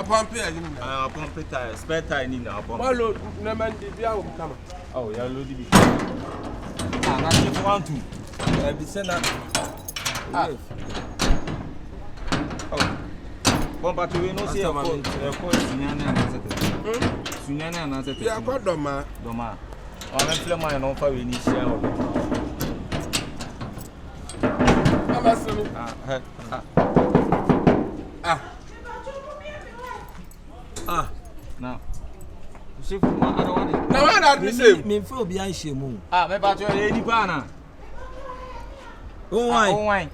Pump here, pump tire, spare tire in now. Follow no man did you come? Oh, you're loaded. Ah, not if you want to. Be sent out. Oh, one but we no see a phone. Sunyana and answer. Yeah, got Doma. Doma. I'm a flame and offer we need share. Now. Shifo, I don't want it. No, I don't miss Me feel behind Shemu. Me about your lady pana. Oh, why?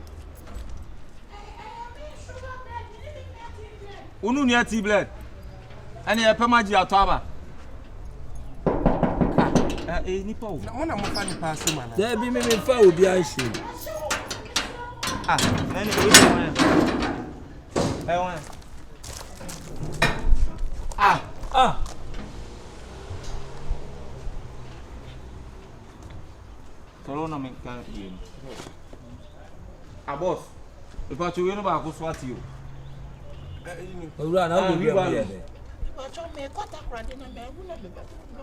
Unu near tea blood. And a pemaji ataba. Nipo. One of my funny passing man. There be me feel behind Shemu. Many I want. Corona me can you. Boss. If I you know about what you. Owura na go be here.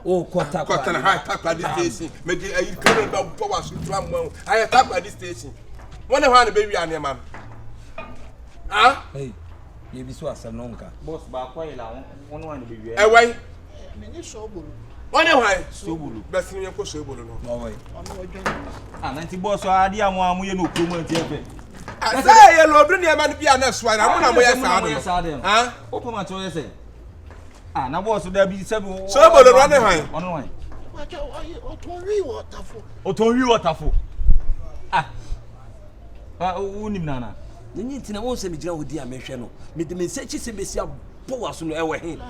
Oh, quarter high tap at this station. Make it current about power to I tap at this station. One of the baby and your man. Hey, you be so as a nonka. Boss, ba kwa ila one baby. Why? Me so bulu. One why? So bulu. Best in your so bulu. No way. 90 boss adi amu ye no promo ntie. I say you love the man be an swine. I'm not more sad. Open my choice say. Na boss there be seven. So bulu run high. On one. Otonwi waterfall. Unim nana. Nini ntina won se me gira wodi amehwe no. Me de me sechi se besia power so no ewe hin.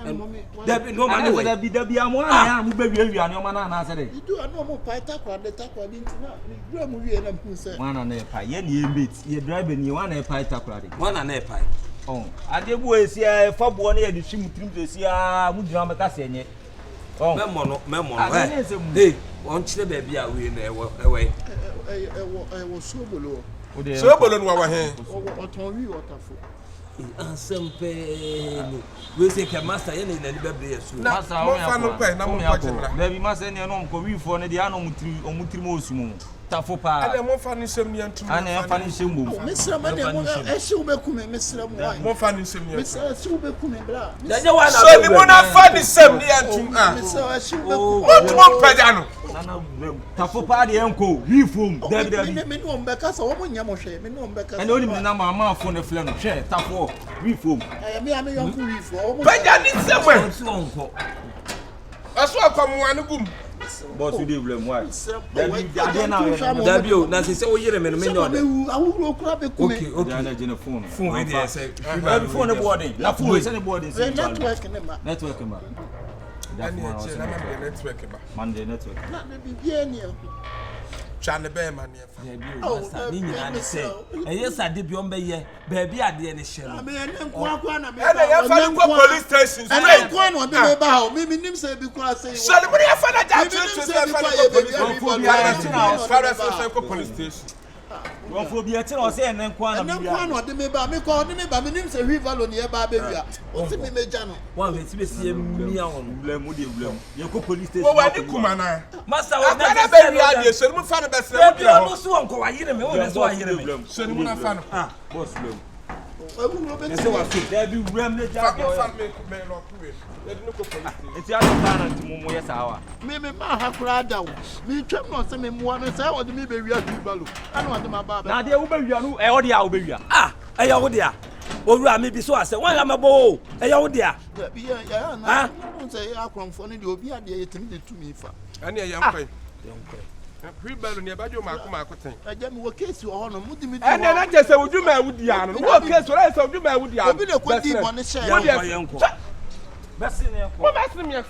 There be no man way. There be amu na ya mu ba wiawia ne o mana na ase de. Idu anu mo pa takwa di ntina. Ni dura mu wie na hu se. Wana na pa ye ne emate. Ye driver ni wana pa takwa de. Wana na pa. Oh, ade bu esi e fa bo na ye de hwim trim de esi a mu dira me ka se enye. Oh, memo no. Hey, on chire ba bia we na ewe. Ewo so bolo. So bolo no wa he. Otonwi waterfall. Ansempe. We say ke master ye na ni bebre yesu. Master o ya ko. Na mo pa chimra. Na bi master ne no ko wi fo ne de ano omutiri mo osumu. Tafo pa. Ade mo fa ni sem ni antum. Ana fa ni sem mo. Mesra ma de mo ehye ubekum mesra mo why. Mo fa ni sem ni. Mesra ehye ubekum bra. Daje wa na. So ni mo na fa ni sem ni antum. Mesra ehye ubekum. What mo paja no. Nana tafo pa de enko wi fom. Dabi. Me no mbeka so wo mo nya mo hwe. Me no mbeka. Ana oni me na ma fo ne fle no hwe tafo wi fom. Me yonko wi fo. Paja ni sem we. Aso akwamwa ne gum. Boss we dey blame why? Dabi o na se o yire me no me no. Awuro kura be kume. Okay. Na je ne phone. Phone we dey say. Every phone e boarding. Na phone say ne boarding. Network ne ma. Network ma. Network ba. Man the network. Na be bia ni. Chane be man ye fa. Ni nyina ne say. Eye sade bi on be ye. Ba bi ade ne hye no. Me ne nkwa na me. Ene ye fa ni police station. Ene nkwa no de me ba ha. Me nim say bi kwa say. So le body fa na ja police station. One for be a tell us and then kwa na de me ba me ko de me ba me nim say rivalo ne ba be wia. O ti me meja no. One we ti be see mi awon. Blame de blame. Ye ko police station. Wo wa ni kuma na. Master wo na be wia de so mu fa na be se wo de ho. So won ko wa yire me, wo be so wa yire me. So ni mu na fa no. Boss blame. Awuro be se wa so there be ram ne ja go. Fa me lo ku we. Ye de no ko police station. Eti a do na nti mo ye sawa. Me ma ha kura da wo. Me twam no se me muwa no say wo de me be wia rivalo. Ana wo de ma ba. Na de wo be wia no e wo de a wo be wia. E ya wo de a. Owura me bi so ase. Wan ya mebo. E ya wo de a. Bi ya na. No say akromfo ne de obi ade yetim de tumi fa. Ani e yankwan. Ribalo ne ba jo maako ten. Aja mi wo case wo ho no mudi mi di. Ene na je se wuduma awudi ano. Wo case wo se wuduma awudi ano. Obi de ko di bo ne share. Wo de Besi ne ko. Wo besi me.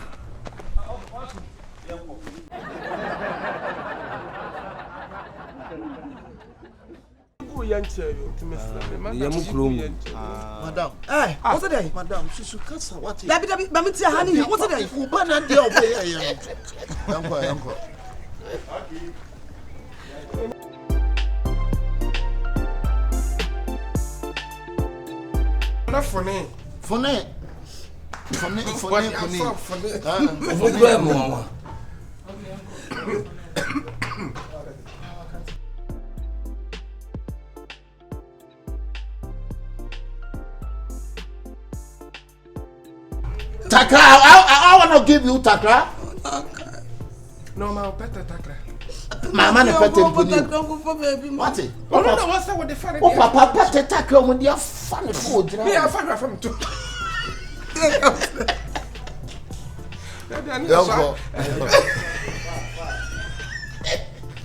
Bu yanche yo timesla. Ya mu krom. Madam. What's the day? Madam, she kasa what? Dabi, ba mti hani. What's the day? Uba na dia obe ya. Yanko. na fone. Fone. Takra, I want to give you takra. No, ma better takra. Mama ne pete boni. What? Oh no, what's that with the funny? Oh papa pete takra mo dia funny food. Me I find from too.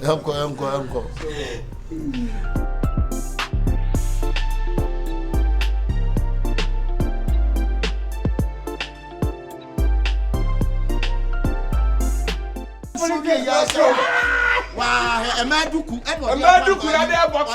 Uncle. Wow, a maduku ya dey box.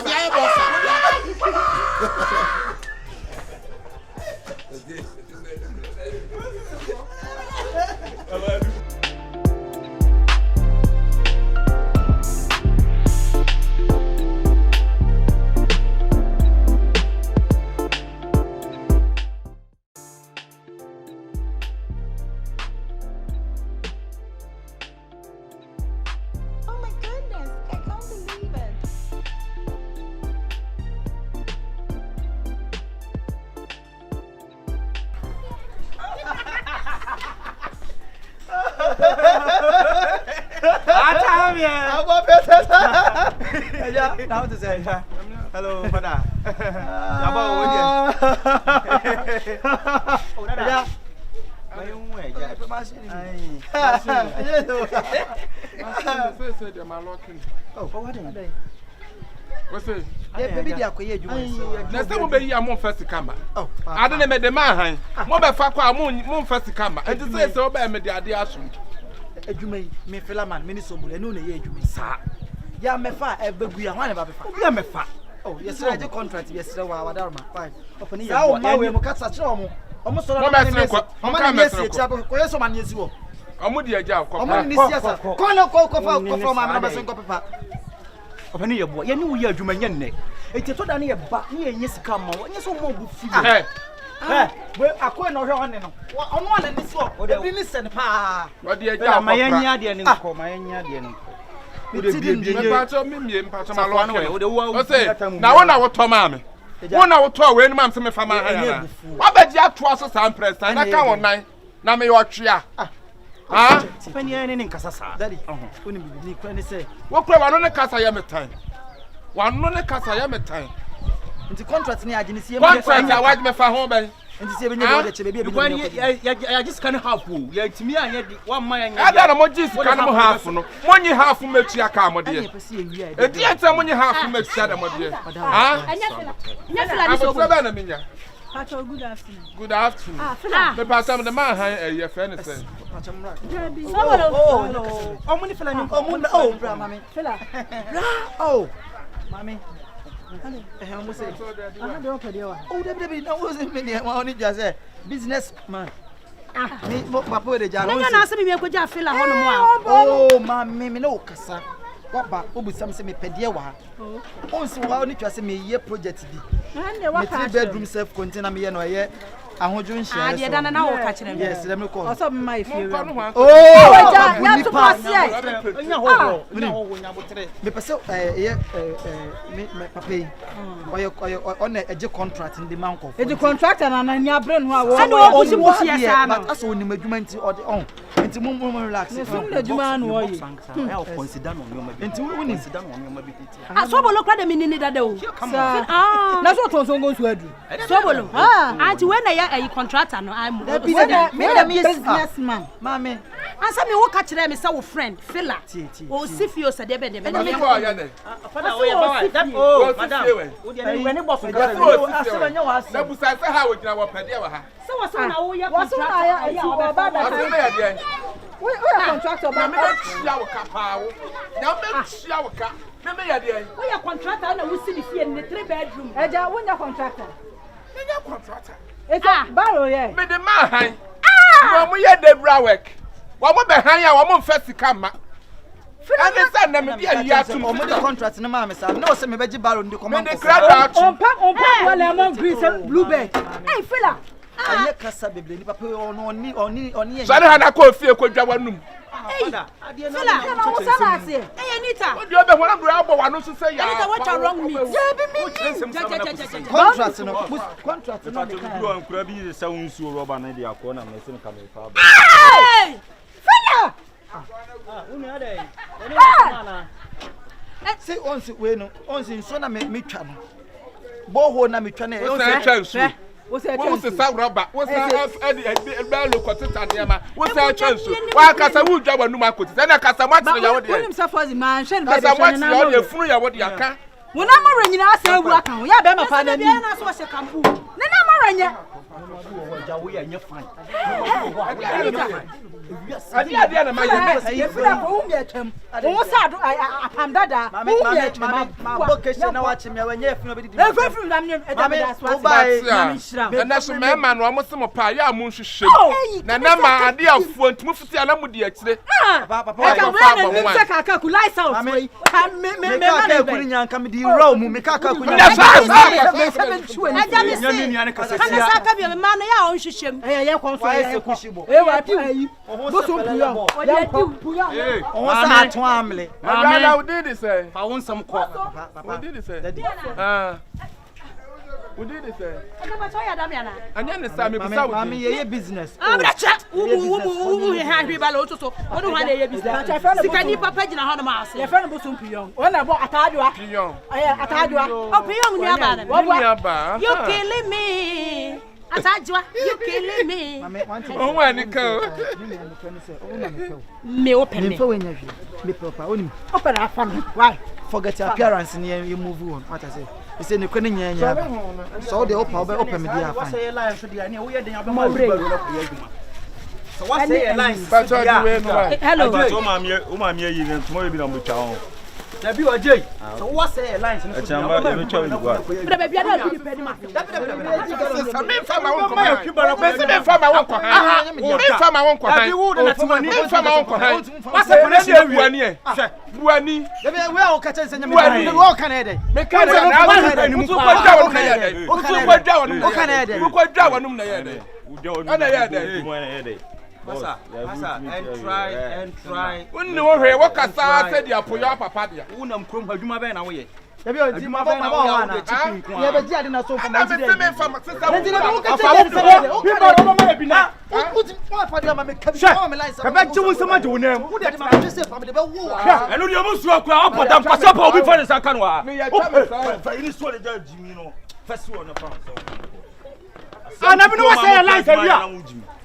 Oh my goodness, I can't believe it. Now to say hello, Father. What's it? Baby, they are quiet. Next time we be here, mo first camera. I don't know the man. Mo be fa kwa mo first camera. And to say so be me the ade asum. Edwuma me fela man me ni so bule no na ye edwuma sa. Ya me fa e bagu ya hwan ba be fa. Ya me fa. Oh, yes sir, I contract yes sir wa wadarma. Fine. Opani ya. Sa ma we mo kasa kire omo. Omo so na me se ko. Omo ka me se ko yeso man yesi wo. Omo di aja ko. Omo ni siasa. Ko na ko fa ma na be se ko pepa. Opani ye bo. Ye ni wo ye adwuma nya nne. Eti to da ne ye ba, ne ye nyi sika ma wo. Nye so mo bu fi. We akoe no hwe one no. Ono ane ni so. Ebi ni se ne pa. Odi aja ma ye nya de ne nko, ma ye nya de ne nko. Me pacho me pacho ma lo no. O say na wo na wo to ma me. Wo na wo to we ni mam se me fa ma ha ya. Wa ba ji ato aso sam president na ka won nan na me yo twea. Ah? Pani ene ne nkasa sa. Daddy. Oni bi ni kwa ne se. Wo kura wa no ne kasa ya metan. Wa no ne kasa ya metan. Nti contract ni agene sie contract ya wage me fa ho ben. Nti sie be nye de che be ya just can half ya timi anya di wa ma ya nya. Ada na mo just kan mo half no. Mo nyi half metua ka mo de. E di enta mo nyi half metua da mo de. Ah? Nya fila ni so go. Ba na minya. Pacho, good afternoon. Good afternoon. Me pass am the man han your friend say. Oh, omo ni fela ni oh, bra mami. Fela. Oh, mami. Omo say. Oh, Debbie, na wo say me ni ma oni just say business man. Me papa de ja. Nanya na say me ko ja fela ho no mo a. Oh, mami, me no kasa. Waba obusam say me pede wa. Onsi wa oni twa say me ye project bi. Me 3 bedroom self container me ye no ye ahojo nhia. Ah, de dana na wo ka kire me. Yes, let me call. Oso me mai fie. Oh, ya to pass ye. Onya ho nya botre. Me pese me papa oye on eje contract in the manko. Eje contract na na nya brain ho a wo. Ana wo busi busi ya sa no. Aso oni madwuma nti odi on. Nti mum relax. Me fun na adwuma no wo ye. I will consider no nyoma bi. Nti we ni consider no nyoma bi titi. Asobolo kwa de minini dada o. Ah. Na so tonso ngo nsu adu. Sobolo. Ah. Anti when na ya contractor no I me businessman. Mama. Ansa me wo ka kire me say wo friend Fela. O sifio se de be de me. Father o ya ba that oh madam. O de ni we ni boss nka. Aseba nya wa asa. Na busa se ha wo gina wo pede wa ha. Se wo so na wo ya contractor ya wo ba da kan. Asema ya de. We are contractor ba me tia wo ka pa wo. Na me tia wo ka. Me ya de. We are contractor na wo si ni fie ni 3 bedroom. Eja wo nya contractor. Me nya contractor. Eta baro ye. Me de ma han. Wo mo ye de bra work. Wo mo be han ya wo mo mfa sika ma. understand them be a year to me the contract no ma me say no say me beji baro ndi command the crowd out on pack one lemon grease bluebird hey fella aye kasa beble ni papa oni so na ko fie ko dwa wanum fella na wo say na say hey Anita o di obe wona bro abo wanu so say ya Anita what wrong me yeah be me contract no contract no me kan nkura bi say unsu rubber na dia ko na me sim ka me fa hey fella unu ade na say onsi so na me twa no boho na me twa na What's the rubber? What's that? Bello Cotita, what's that chance? Why can't I would job a new market? Then I can't watch the himself for the mansion. That's what you're free of what you can. When I'm running, I say, work on ya, Bema Pana, and I saw a campo. Then I'm running. You're fine. I didn't mind. What's that? I'm Dada. My location, I watch me when you're from the and that's a man, almost some pie, ya moon ship. Nana, idea of one to move to Alamudi actually. Papa, I could lie out. I come to Rome, make a cook. We did it, sir. And then it's time to business. I'm not chat. Who have you also? What do I business? Can you papa in a hundred miles? Your friend was Confion. When I bought a Tadua, I Tadua. Oh, you're killing me. Atajwa, you killing me. Oh, when you go. Me open it. Me papa, open our family. Why? Forget your appearance and you move on. What I say? It's in the Queen. So the open me. What's a line for the idea? We are the so what's a line? Hello, Mamma, you tomorrow be on the town. So what's a line? Masa, and try. When you hear what I said, you put your papa. Unam Krum, you may be away. Have you my never did not so from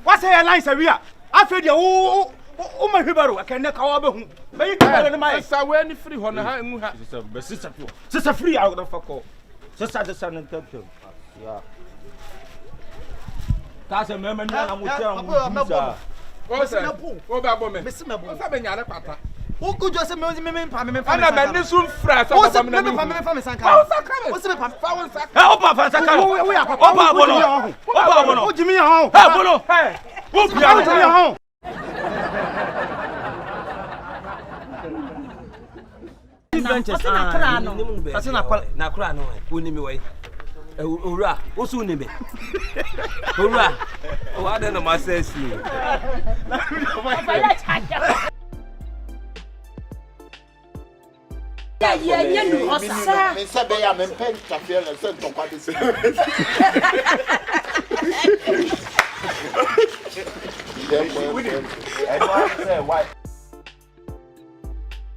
what's a line, Savia? I feel you. Oh, my Hibaro, I can never go. May you tell my son free on sister free out of a call. Sister the son and temple. That's a member. I'm with you. What's a pool? What about me? Miss Mabel, Papa. Who could just amuse me? I'm a soon fresh. What's the member from Miss Anka? What's the papa? Help, Papa. We are Papa. What do you mean? How? Hey, who'll be out of your home? That's not Crano. Who name away? Ura, what's your name? Ura, oh, I don't know myself.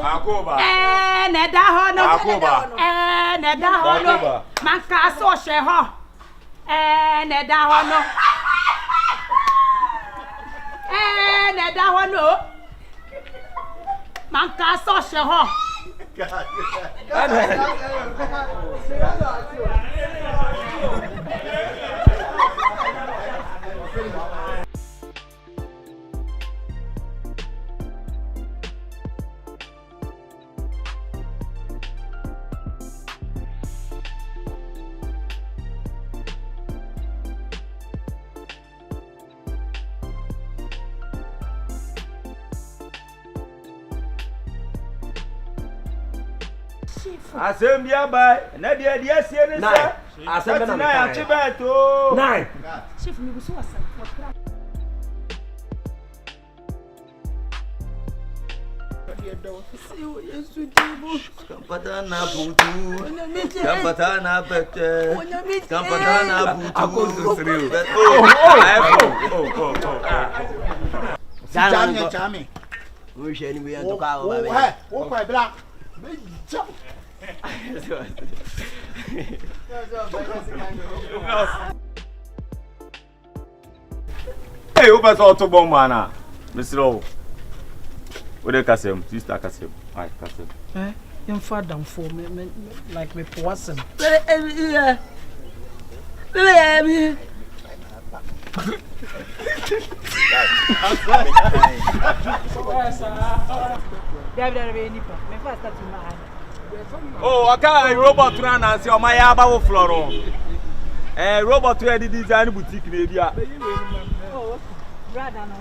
Akoba. Manka so she ho. Neda ho no. Neda ho no. Manka so she ho. Asem bia bai. Na dia dia sie ne sa. Asem na na chibeto. 9. Chief mi buso wasa. Kampatana butu. Kampatana bete. Kampatana butu. Jami. We share we to ka o ba. Wo kwa bra. Me jam. Hey, o ba so to bon mana. Misro. What they kasem? Sister kasem. Ai kasem. Your father for me like me person. Oh, okay, robot run and say o my aba wo floor. Robot we dey design boutique na bia. Oh, brother no.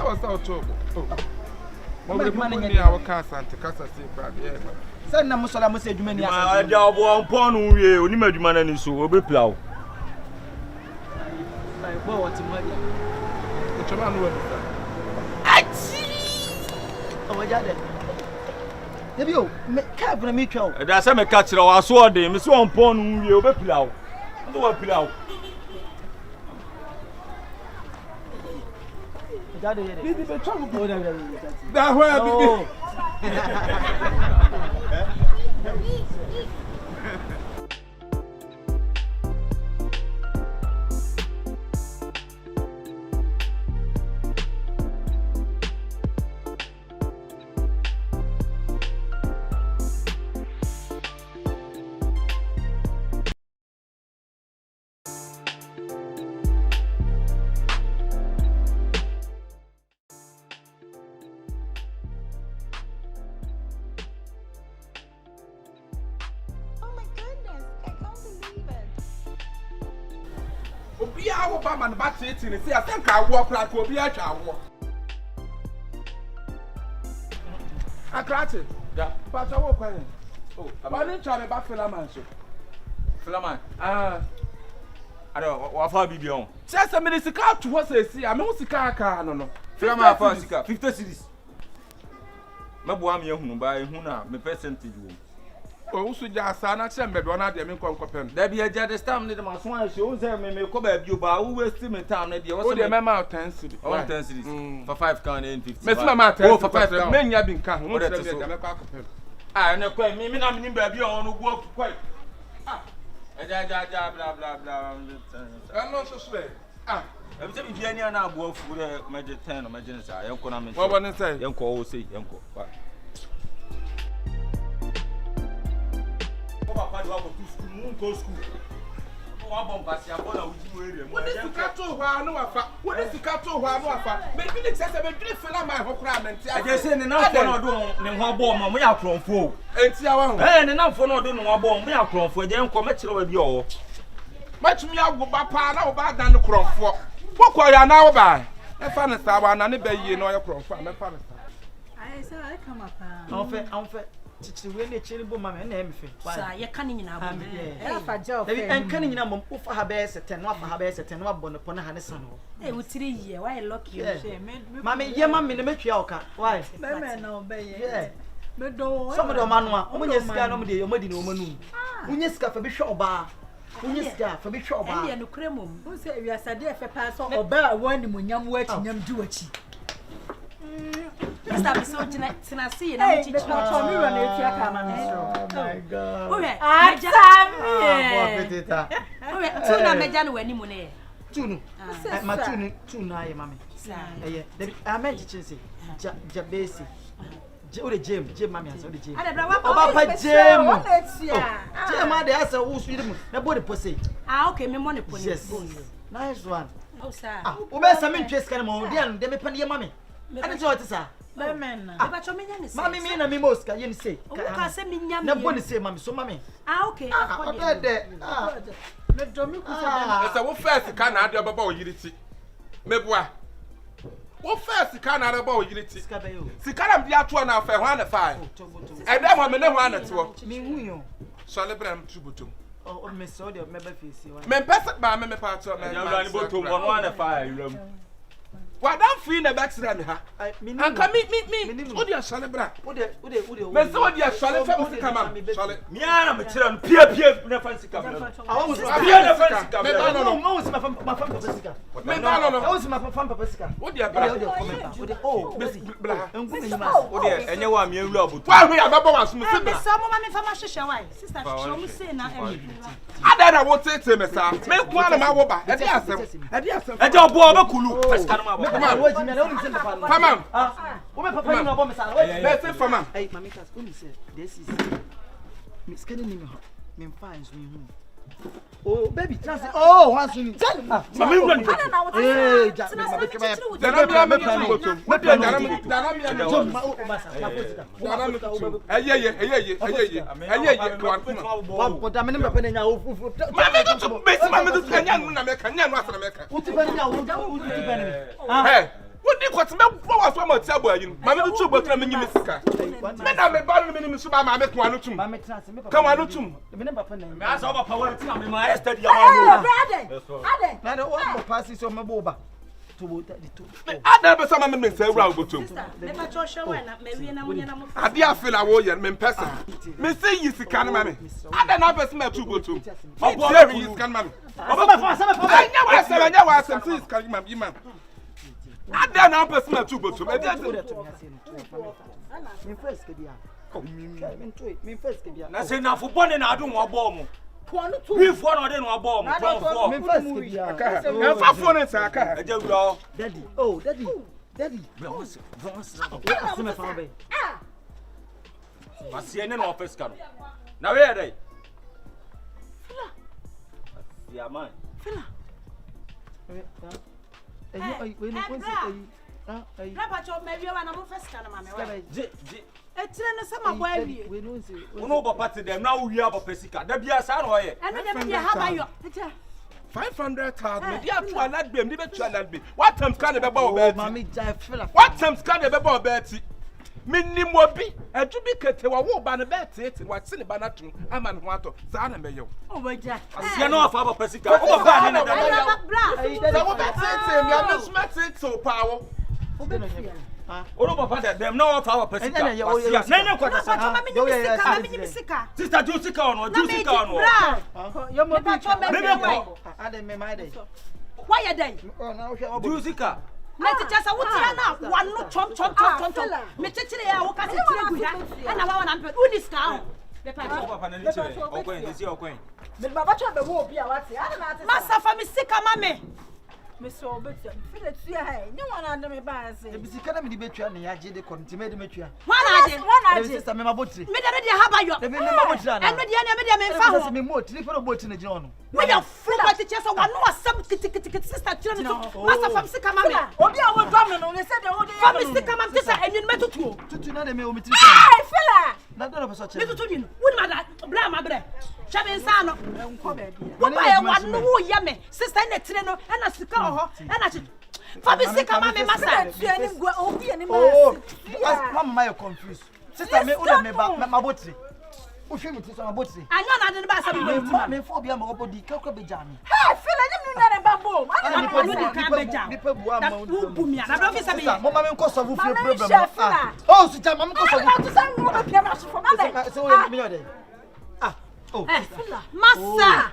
What's out of? What money our cast and Casa say, Send them Musala Musa Jumani. I job one pon we only made man and so will be plow. Like, what's the money? The man will. Oh, my God. Debio, cab and make you. That's a catcher or sword, Miss One pon we will be plow. I don't want plow. That way. Man, but it's in I think I walk like will be a child. I cracked it. Yeah, but I walk in. Oh, I didn't try about Philaman. Philaman, I don't what for be on. Just a minute, car to what they see. I'm not a car, no. Philaman first, 50 cities. My boy, I'm young, by who now, my percentage. Oh, so just an accent, but one of them in Confion. There be a judge stamp in my swan shows them, may come back you, but who will still in town. There was a member 10 cities. Oh, 10 cities for 5 count in 50. Miss Mamma, for 5 men, you have been coming. What is it? I know quite me, I'm in baby on the walk quite. Ah, blah blah blah. I'm not so swear. Ah, I'm saying, if you are now work for the major 10 or major, I am going to what I say, young call, say, young call. Go school. What is the cattle? Why no afa? What is the cattle? Why no afa? Maybe the excessive and fill my requirement. I just say enough for not doing one bomb. We are from four. And see our and enough for not doing one bomb. We are from for them. Commit with you. Much me out with Papa now bad than the crop for. What are you now by? I found a star and I never you know your crop from a fan. I said I come up. Unfair. We need to change my name. Sir, you're cunning in our and cunning in a mom for her best 10 off her best 10 up upon a Hanson. Hey, with 3 years, why lock you? Mammy, your mammy, the matriarch. Why? No, but some of the manua, when you scan on the Omadi no moon. When you scarf a bishop bar, when you scarf a bishop bar, and no cremum. Who say we are Sadia for pass or bear one when young work and young do it. Mr. So tonight, see, and I teach you how to run it. Oh my God. Tuna meja no weni mune. Two na ye mami. Eh, I meant to say Jabesi. Ode Jim mami answer ode Jim. Papa Jim. Jim ade asa wo su yimu. Na body pose. Okay, me money pose. Yes. Nice one. Oh sir. Wo be sa me ntwe ska mo dia no de me pan ye mami. Ade so what sir? Amen. Ba cho me nya ne say. Mami me na me moska ye ni say. O ka say me nya me. Na body say mami so mami. Okay. Ode. Me do me ku say. Esa wo first ka na ade baba o yiriti. Meboa. Wo first ka na ade baba o yiriti. Sika na bia to na fa ho na fa. E dem ho me ne ho na te wo. Me hu yo. So le bram tubutum. Oh, me so de me ba face wa. Me pesa ba me pa to me. Ya ura ni botum one na fa yuram. Wa dan fi na backside me ha. Anka me o dia so le bra. Ode. Me se o dia so le fa me sika ma. So le. Me ana me kira no pie na fa sika. Awu pie na fa sika. Me ba no. Mo si ma fa papa sika. Me ba no. Awu si ma fa papa sika. O dia bra. Ode oh, bra. Engu me ma. Ode enye wa me awura obutu. Wa hwe ya baba wa so me se bra. Me so mo ma me fa ma hwehwe wai. Sister show me say na Ada na wo tete me sa. Me ku ana ma wo ba. E di asem. E di obo obekulu. Sika no ma bo. Come on. Wo me papa ni no bo me sa. Me say for man. Hey, mami kas, uni say this is me scanning me fine so me. Oh, baby, trans. Oh, once you. Mami run. Hey, ja. What do you want to make for my table? Mamma, the two but I'm in Missika. Men are my bottom in Suba, my make one or two. Come on, two. Mass over power to my study. I don't want to pass this on my boba. I never saw my men say, well, but two. I dear feel I will yet, men person. May say you see, can mammy. I don't have a smell to go to. Oh, there he is, can mammy. I know I said, please, can you, ma'am. I don't have a smell to go to. Me first ke dia. Na say na fo bone na adun wo bom. We for no dey no bom. Me first ke dia. E fa fo ne sa aka. E jawuro. Daddy. Oh, daddy. Bronze. What me fa be? Asie ne no office ka no. Na we dey. Asia man. Fela. We no kon say Papa cho me wi wa na mo first ka na ma me wa. Je. Etire no sama boy wi. We no say. Uno bo party dem na wi aba pesika. Da bia sa no ye. Eno dem bia ha ba yo. 500,000. Me dia to anad bem, ni be to anad bem. What times can be ba Oh, mami jai fela. What times can be ba obeti? Minnim obi, edu bi kete wa wo ba ne beti, wa se ne ba na tun. Ama ne ho ato. Za na me yo. Oh my God. Asia no afa aba pesika. Wo ba ne na da. Za wo beti, me am smart it so power. Oro papa de dem no afa aba pesika. Asia. Na ne kwata sa. Mami ni misika. Sister Jusika ono, Jusika ono. Yo mo bi. Me ko. Ade me my day. Why you dey? Oh, na wo hwe Jusika. Na teacher sa wutia na wanu chom. Me chichire ya wo ka chichire gu ya. Na wa na mpe uniska ho. Me pa cho. Papa na ni chire. Okwen, disi okwen. Me baba cho be wo obi a wate. Ana na ate. Masa fa me sika mame. Me so obetia. Fele tua he. Nye wana ande me ba ase. E bisika na me di betua na ya je de konti me de metua. Wana ade. Sister me mabotire. Me de ha ba yo. Me mabotire na. Eno de me de me fa ho. Me mot, ni fero boti na gina ono. We ya fu ba teacher so wanu asem kiti sister chire no. Masa fa me sika mame. Obi a wo dom no, we say de wo de. Fa me sika mame tisa enyin metutu. Tutu na de me o mitiri. Hey, fela. Na do no person che. Metutu nyin. Woni ma da bra ma bre. Chabe nsa no. Enko ba bia. Wo ba ye wanu wo ye me. Sister na tire no, na sika ho. Na chi. Fa me sika mame masa. Ni gwa obi ni ma. Oh. Mama you confused. Sister me o de me ba mabotire. O hwe mi ti so mabotire. Anyo na de ba sabi me fo bia ma obodi kakwa be jam. Hey, fela ni na de ba bom. Ana ma no de kan be jam. Mi pe bua ma. U bumia. Na do fi sabi. Mama me nko solve few problem. Oh, su jam mama nko solve. Na to say mo be pia ma so for ma be. So we me no de. Ah. Oh. Fela. Masa.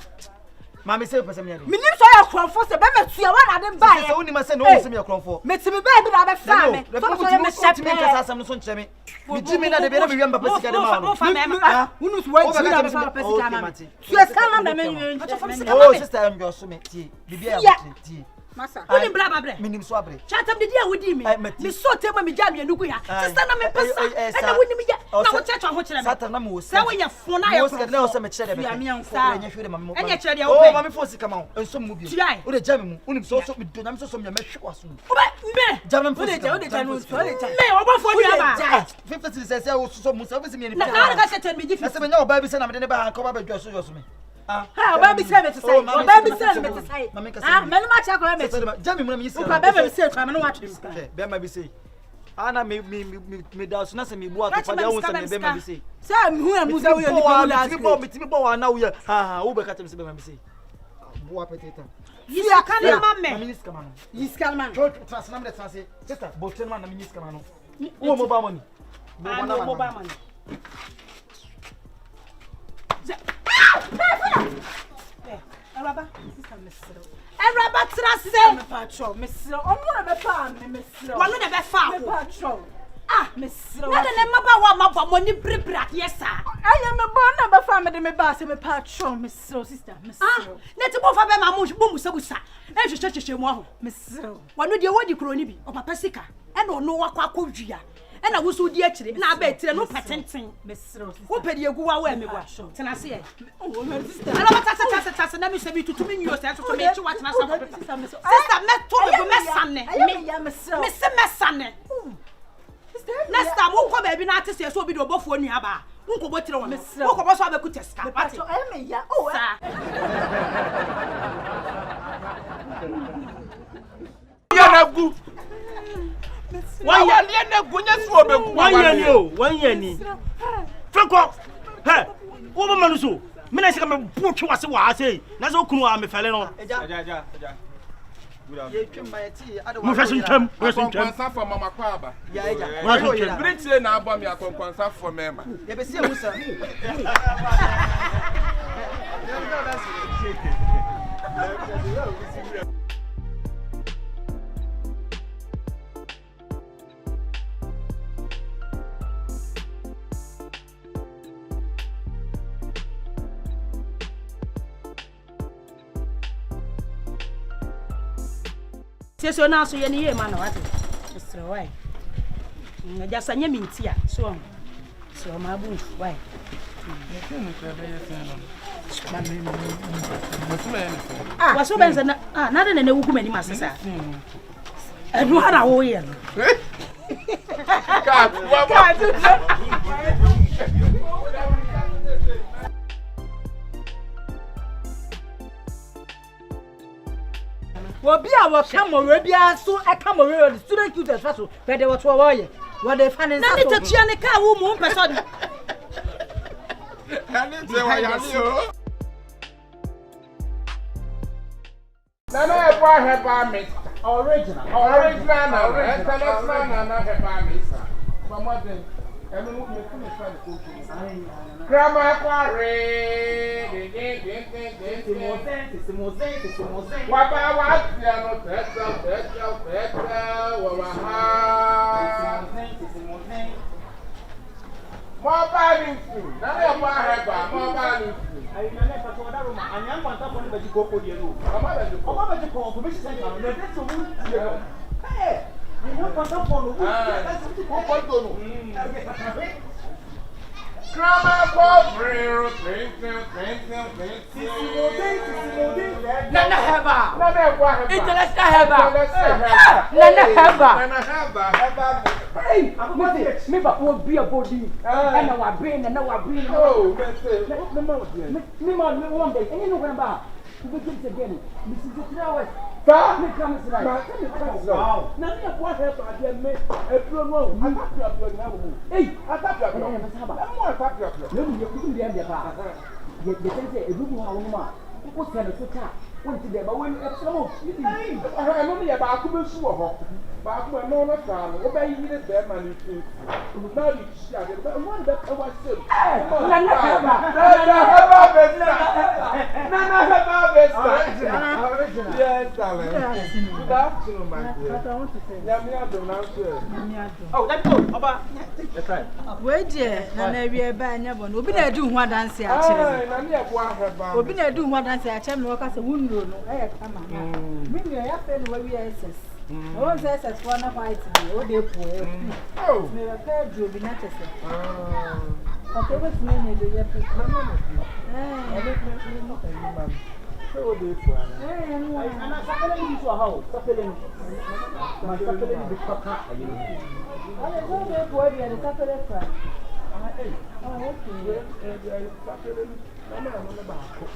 Mami say person me. Me nim so ya kronfo se be metua wa na de ba ye. Say woni ma say no won say me kronfo. Me ti me ba bi na be fa me. So so me shepe me kasa asam no so nkyere me. Me ji me na de be na me wiam papa sika de ma no. Wonu so wa ji na be fa papa sika ma. Tu esa na me nwe. Oh sister am go so me ti. Bibia ya ti. Masa. Woni bla ba bre. Me nim so abre. Chatam de dia wodi me. Me so tema me jam enu ya. Sister na me pesa. Na woni me ya. Na wo checho ho kire me. Satan na me wo. Sa wo ya fo na ya. Wo na wo se me kire de be. Enya hwere mama. Enya kire de wo pe. Oh mama fo sika ma. Enso mu bi. Wo de jam mu. Woni so me do na me so me hwe kwaso. Oba me. Jam na wo de ja no so de ja. Me oba fo ni aba. 50 say say wo so mu so be se me ni. Na ka se ten me ji fi. Na se me nya oba bi se na me de ne ba ko ba ba dwa so yo so me. Ha oba bi se me te sai. Oba bi se me te sai. Ah, me no ma cha ko me. Jam mu na me O ka be me se kwa me no wa twem ska. Be ma bi se. Ana me da so na se me bu ato pa de won se me be ma bi se. Sa me hu na mu za wo ye ni ko la. Me bo wa na wo ye. Ha wo be ka tem se be ma bi se. Bu apetita. Yia kan na ma me. Na me ska ma no. Yiska man. Trans na me trans e. Sister, bo tren man na me ska ma no. Wo mobile money. Bo mobile money. Eraba trase me patro mesro omo na be fa me mesro wonu na be fa me patro mesro na de maba wa maba moni bribra yesa aya me bo na be fa me de me ba se me patro mesro sister mesro na ti bo fa be ma mo musa busa e hwehwehwehwe mo ho mesro wonu de wodi kro ni bi o papa sika e na ono wakwa akodua e na wusu di akire na aba etire no patenten mesro wo pedi egu wa wa me gwa tena se ye ala mata tasa na mi se bi tutumi nyo se so me chi wa tena so sister me to me me sanne me se me sanne next time wo ko ba bi na ate se so obi do bofo anu aba wo ko botire won wo ko bo so abeku teska pati me ya o ya na gu Why you na gunya so be ku one year ni Franco he wo mama no so me na sika me bu twa se wa ase na so kunu a me fele no eja ye twemba ye ti ade mo fesin twem konsa for mama kwa aba ya eja bridge na aba me akonsa for mema ye be se musa Seso na so ye ni ye ma na wate. Esre wai. Nga sanye mintia so ma bu wai. Waso benza na na de na wuku mani masesa. Enu ara wo ye no. Ka Obi a wo kamoro bia so e kamoro the student tutors faso be de what wo ye wo de fanin sa so na ni tatua ne ka wo mu pese od ani se wa ya ni o na e kwa heba me original na international na heba me sa for modern enu mu me come try the coach grandma kware de wa ba wa tia no teta wa wa ha mo ba ni fu na le ba heba mo ba ni fu ayi na le pato da roma anya kwanta ko ni beji koko die no o ma beji ko ko beji sen kan le de so mu eh anya kwanta ko no ko ko do no grandma kware Nana heba international heba hey me ba wo bia body na wa brain na wa brain oh me one day any no gonna ba we get again Mrs. Travis ba me come right wow na me kwa heba dia me e pro no atapia na wo hey atapia na me saba mo atapia na mu ye dia dia ba ye sense e bubu ha wo ma ko tele so ta won ti de ba won e so mo eh no me ye ba ku be su wo ho ba ku no no ta no wo ba yi ni de ma ni tu na di sia de ba mo de ka wa se na heba be Nana Heba Besta. Yes, darling. Good afternoon, my dear. What I want to say. Yamiado now, sir. Oh, let go. Oba, that's right. Wait, dear. Nana, we are buying your one. Obi na do one dance actually. Nana, Boa Heba. Obi na do one dance actually. No, because we no. Eh, come on. Me, we are friend. We are SS. I want to SS for na white. Oh, they poor. Oh, me a fair job in that. Okay, what's my name? Do you have to come on? So they for. And I suppose you to a house. Supplement. My supplement is papa. I don't know where we are the separate fry. Oh, okay.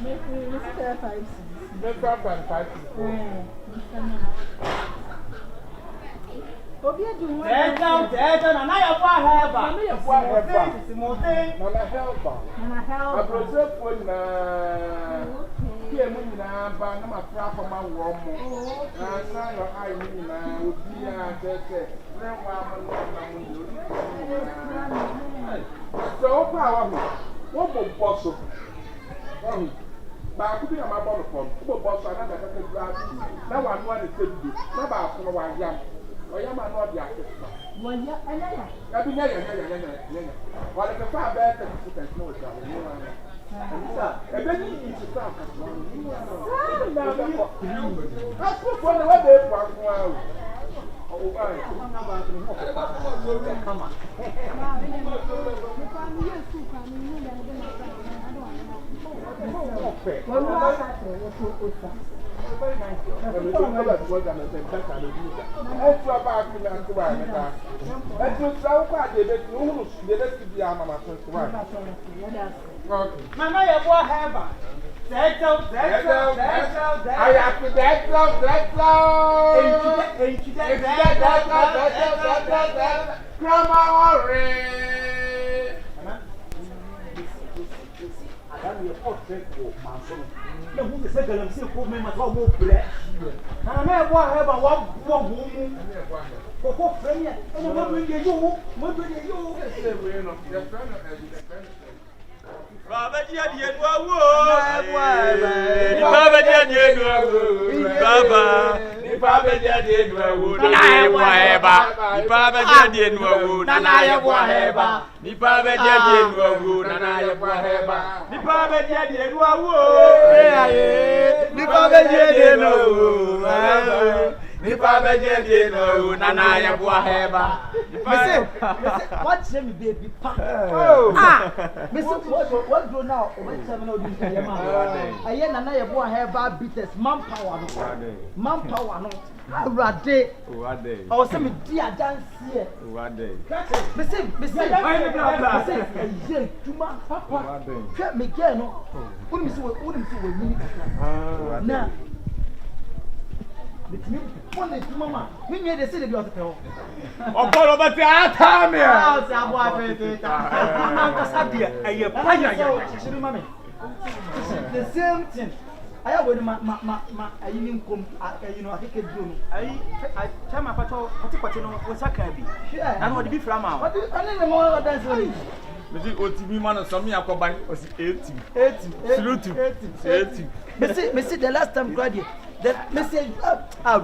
Make me sit there 5 cents. Let's have 5 Obi do one. That's now, and I have one helper. Nana helper. I present for na. Here, Mumina, but I'm a trap of my warm. And now your eye, Mumina, would be a tete. So, powerful. What more possible? But I could be a map on the phone. Who boss another drive? Now I want to tell you. Never for a young. I am not the artist. Well, yeah, I know. I've been there. While the far better than no trouble. I bet you need to start. That's what the weather was. Oh, come on. Very nice. Extra back in and to one. Let's look so far. They let you be a mamma. Mama, you will have that's out. I have to that's Grandma I'm your portrait for my son. The who is second and still call me my dog more black. I may have one woman. For what friend? And what will you? What will you? Baba dia dia no awo. Baba dia dia no awo. Baba. Baba dia dia no awo. Na ye wa heba. Baba dia dia no awo. Na ye wa heba. Baba dia dia no awo. Na ye wa heba. Baba dia dia no awo. Baba dia dia no awo. Baba dia dia no awo. Na ye wa heba. What's him baby? Oh. Mr. What do now? What time now do you say? I am Nana Yabo have bad beaters, manpower. Manpower, no. Rade. Oh, some dear dance here. Rade. Mr. Juma, Papa. Cut me again. Wouldn't see what now. One is Mama. We made a city of the hell. Oh, Polo, but I time here. The same thing. I have with my income, you know, I think it's doing. I tell my patrol, what's a cabby. I want to be from out. I didn't know that's what it is. Mesi OTB man of some yakko bank was 80. Mesi, the last time graduate. That Mr.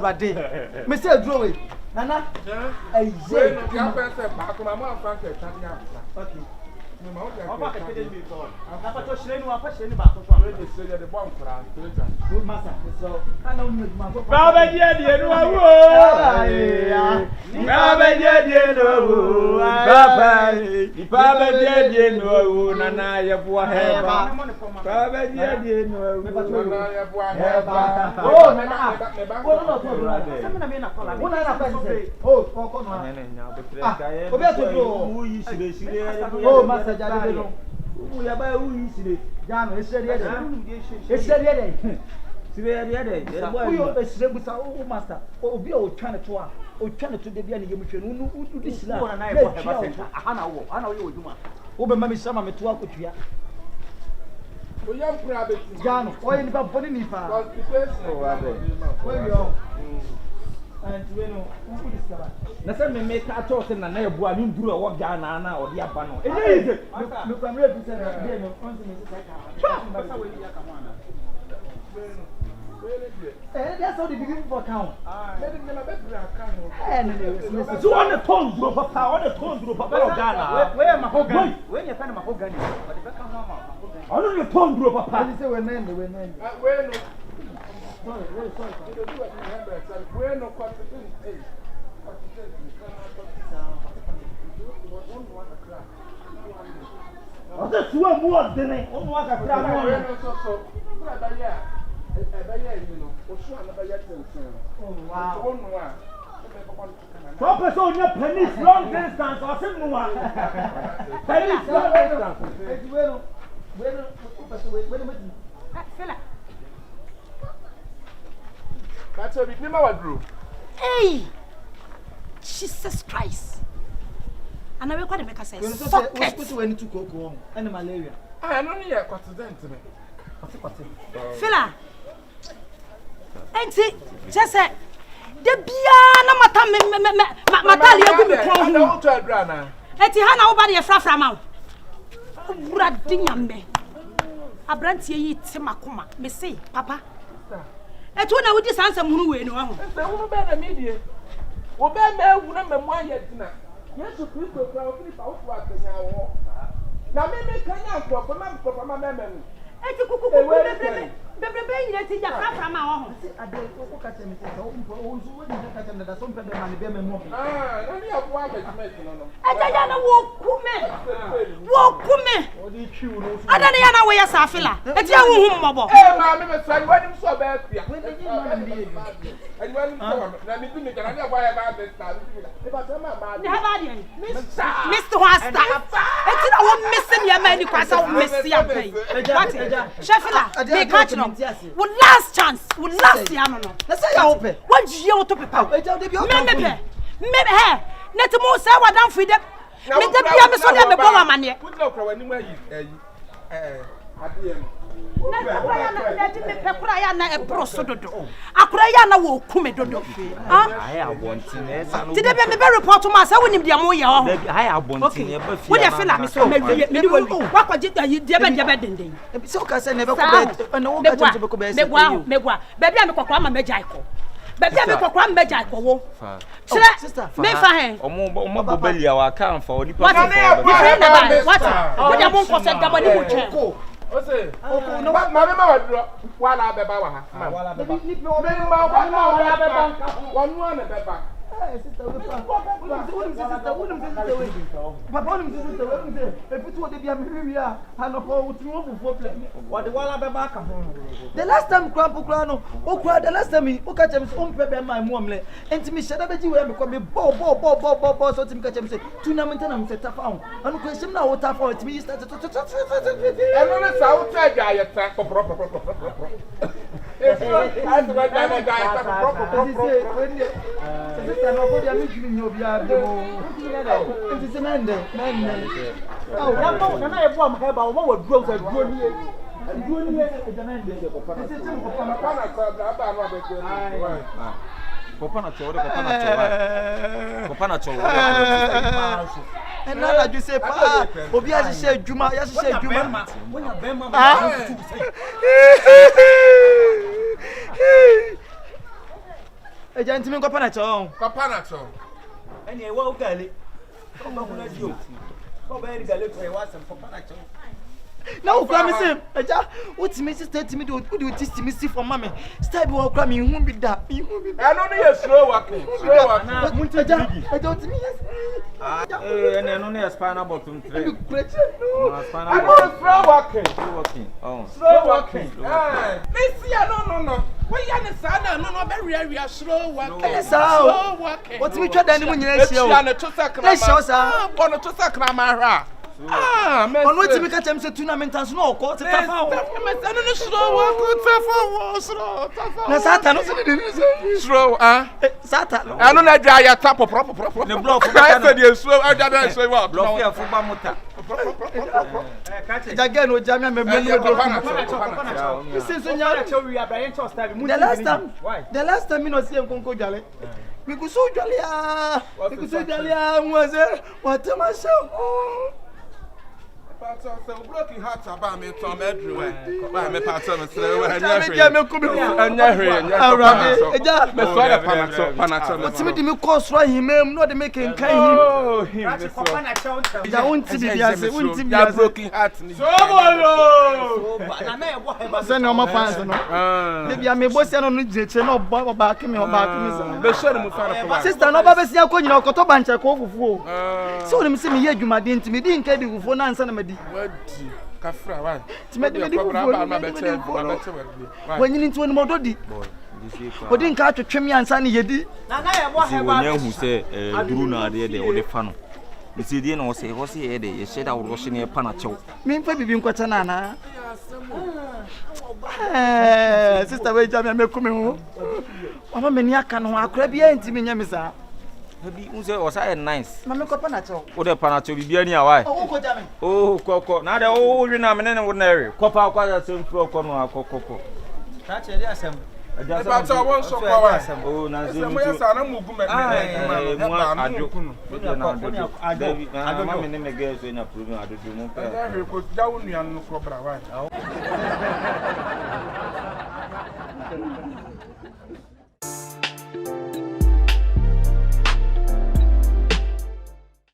Rade, Mr. Drowe, Nana, I say, okay. Baba dia dia no awo. Baba dia dia no awo. Baba dia dia no awo. Nana ye boa heba. Baba dia dia no awo. Nana ye boa heba. Oh, Nana. Oh, no. Some na me na call. One na person. Oh, for no. Obi atodo. Who yi sire. Oh, master Jade no. Who ya ba who yi sire. Jano, esere dey. Who you esere busa oh master. Obi o twane to a. O twane to de bia na yemhwe no. Who dis na. Ana wo ye oduma. Wo be ma me sama me to akotua. Oyam kura beti. Jano, oye ni ba boni ni pa. Oh, ade. Where you? And we know who discover. Na say me make a talk na na ebu ani nduru e wo Ghana na odi aba no. Look, I'm ready to say that. No, once me say that. That's all the beginning for count. So on the tongue, bro, papa, on the tongue, bro, papa, Ghana. Where am I going? When you're kind of mahogany, but the back of on the tongue, bro, papa. They say we're men. Sorry. We're no confident. On the two more than I want to cry. Oh, wow. Papa, so your pennies long distance or something. Pennies long distance. That's a big number, Drew. Hey! Jesus Christ. And I will quite make us say, What's when to cocoa and malaria? I don't need a confident to me. Fila. Ain't it? Just say, the Biana Matalia will be called. Etihana over the Fraframau. Bradingambe. A branch ye Timakuma, me say, Papa. Et when I would just answer Munu, no one. The woman better media. Obey me, woman, one yet. Yes, to people, probably out what they are. Now, maybe can you drop a man for my memory? And you could the brain that is from our home. I don't look at them. That's some people and the more. Only have one that makes no. I don't know walk women. I don't know where you're Safila. It's your home, Mabo. Eh, mamma, so when you saw bad, and when let me do it, and I know why about this time. Mr. Wasta, it's not one missing your man because I'll miss your pay. Sheffield, they catch them. One last chance, one last year. Let's say I open. What you to prepare? Maybe her. Let the most I down for them. Let them be a son of the bomber man. Put no crowd anywhere at the end. Akurayana will come dodo. I have one thing. Did they be very report to us? I wouldn't be a more. I have one thing. What you feel? Miss what was it that you did? So, I never go back and no better to go back. Baby, I'm a crama Majako. Baby, I'm a crama Majako. Sister, may fine. Or more belly, our account for the what? What? What you want for said double? What's it? No, Mamma, while I be Bawa. One the last time Grandpa Grano, the last time he catch him own paper my mom, and to me, shut up, you have become a bo, so to catch him say, tournament and set up on. And question now what for it means that outside guy attack for proper. It's a man. Oh, I'm not a bomb, about what growth and grown here. And now that you say, Obi has said Juma, yes, said Juma. A gentleman, Copanato. And you won't tell it. Come on, let's go. Go back to the was some Copanato. No, promise him. What's Mrs. Ted to me? Do you teach me see for mammy? Stab will come in, won't be that. I don't need a slow walking. I don't mean and only a span about to I want slow walking. Slow walking. Missy, no. We are the son, no, very slow walking. Slow walking. What's we tried anyone else? Ah, on what to make a chance to tournament and snow, quarter of slow, Satan. I don't know dry a tap of proper. The block of the slow, I don't say what. Again, with Jamia, the last time you know, see him go jolly. We could so jolly, was it? What am I so? broken hearts about me Tom everywhere. Why me part of me say we anya what's me me course right him no dey make him kind him. Oh, him. Ja won't be broken heart. Na me ebo heba. Say no my fans no. Maybe am ebo say no jeche no back me Be sure mu fan. Sister no ba be sia ko nyina okoto banche ko fufuo. So ni me say me ye adwuma de ntimi di nka di fufuo na ansa na madi. Wadi kafra wa. Ntimi di fufuo ma bete. Wanyini nti woni mododi. Odi nka atwetwe me ansa na yedi. Na ye bo heba. Wonya hu say duru na de de wo de fa no. Bisi die na wo say ye de ye sheda wo hye ne pa na chew. Me mfa bibi nkwata na na. Sister we jam me kumi ho. Mama me ni aka no akora bia ntimi nya me sa. Habi unse o say nice. Mama ko pa na chew. Wo de pa na chew bibia ni awai. O ko jam me. Oh koko. Na de wo wi na me ne wo na ere. Kopa kwa za sem fro ko no akokoko. Ta che de asem. But I want so power. Oh, na zin. Mo yasa na mu gume. Mo adwo. David, mama me ne me girls we na problem adodo mo pa. He ko jawu nuan no ko bra wa.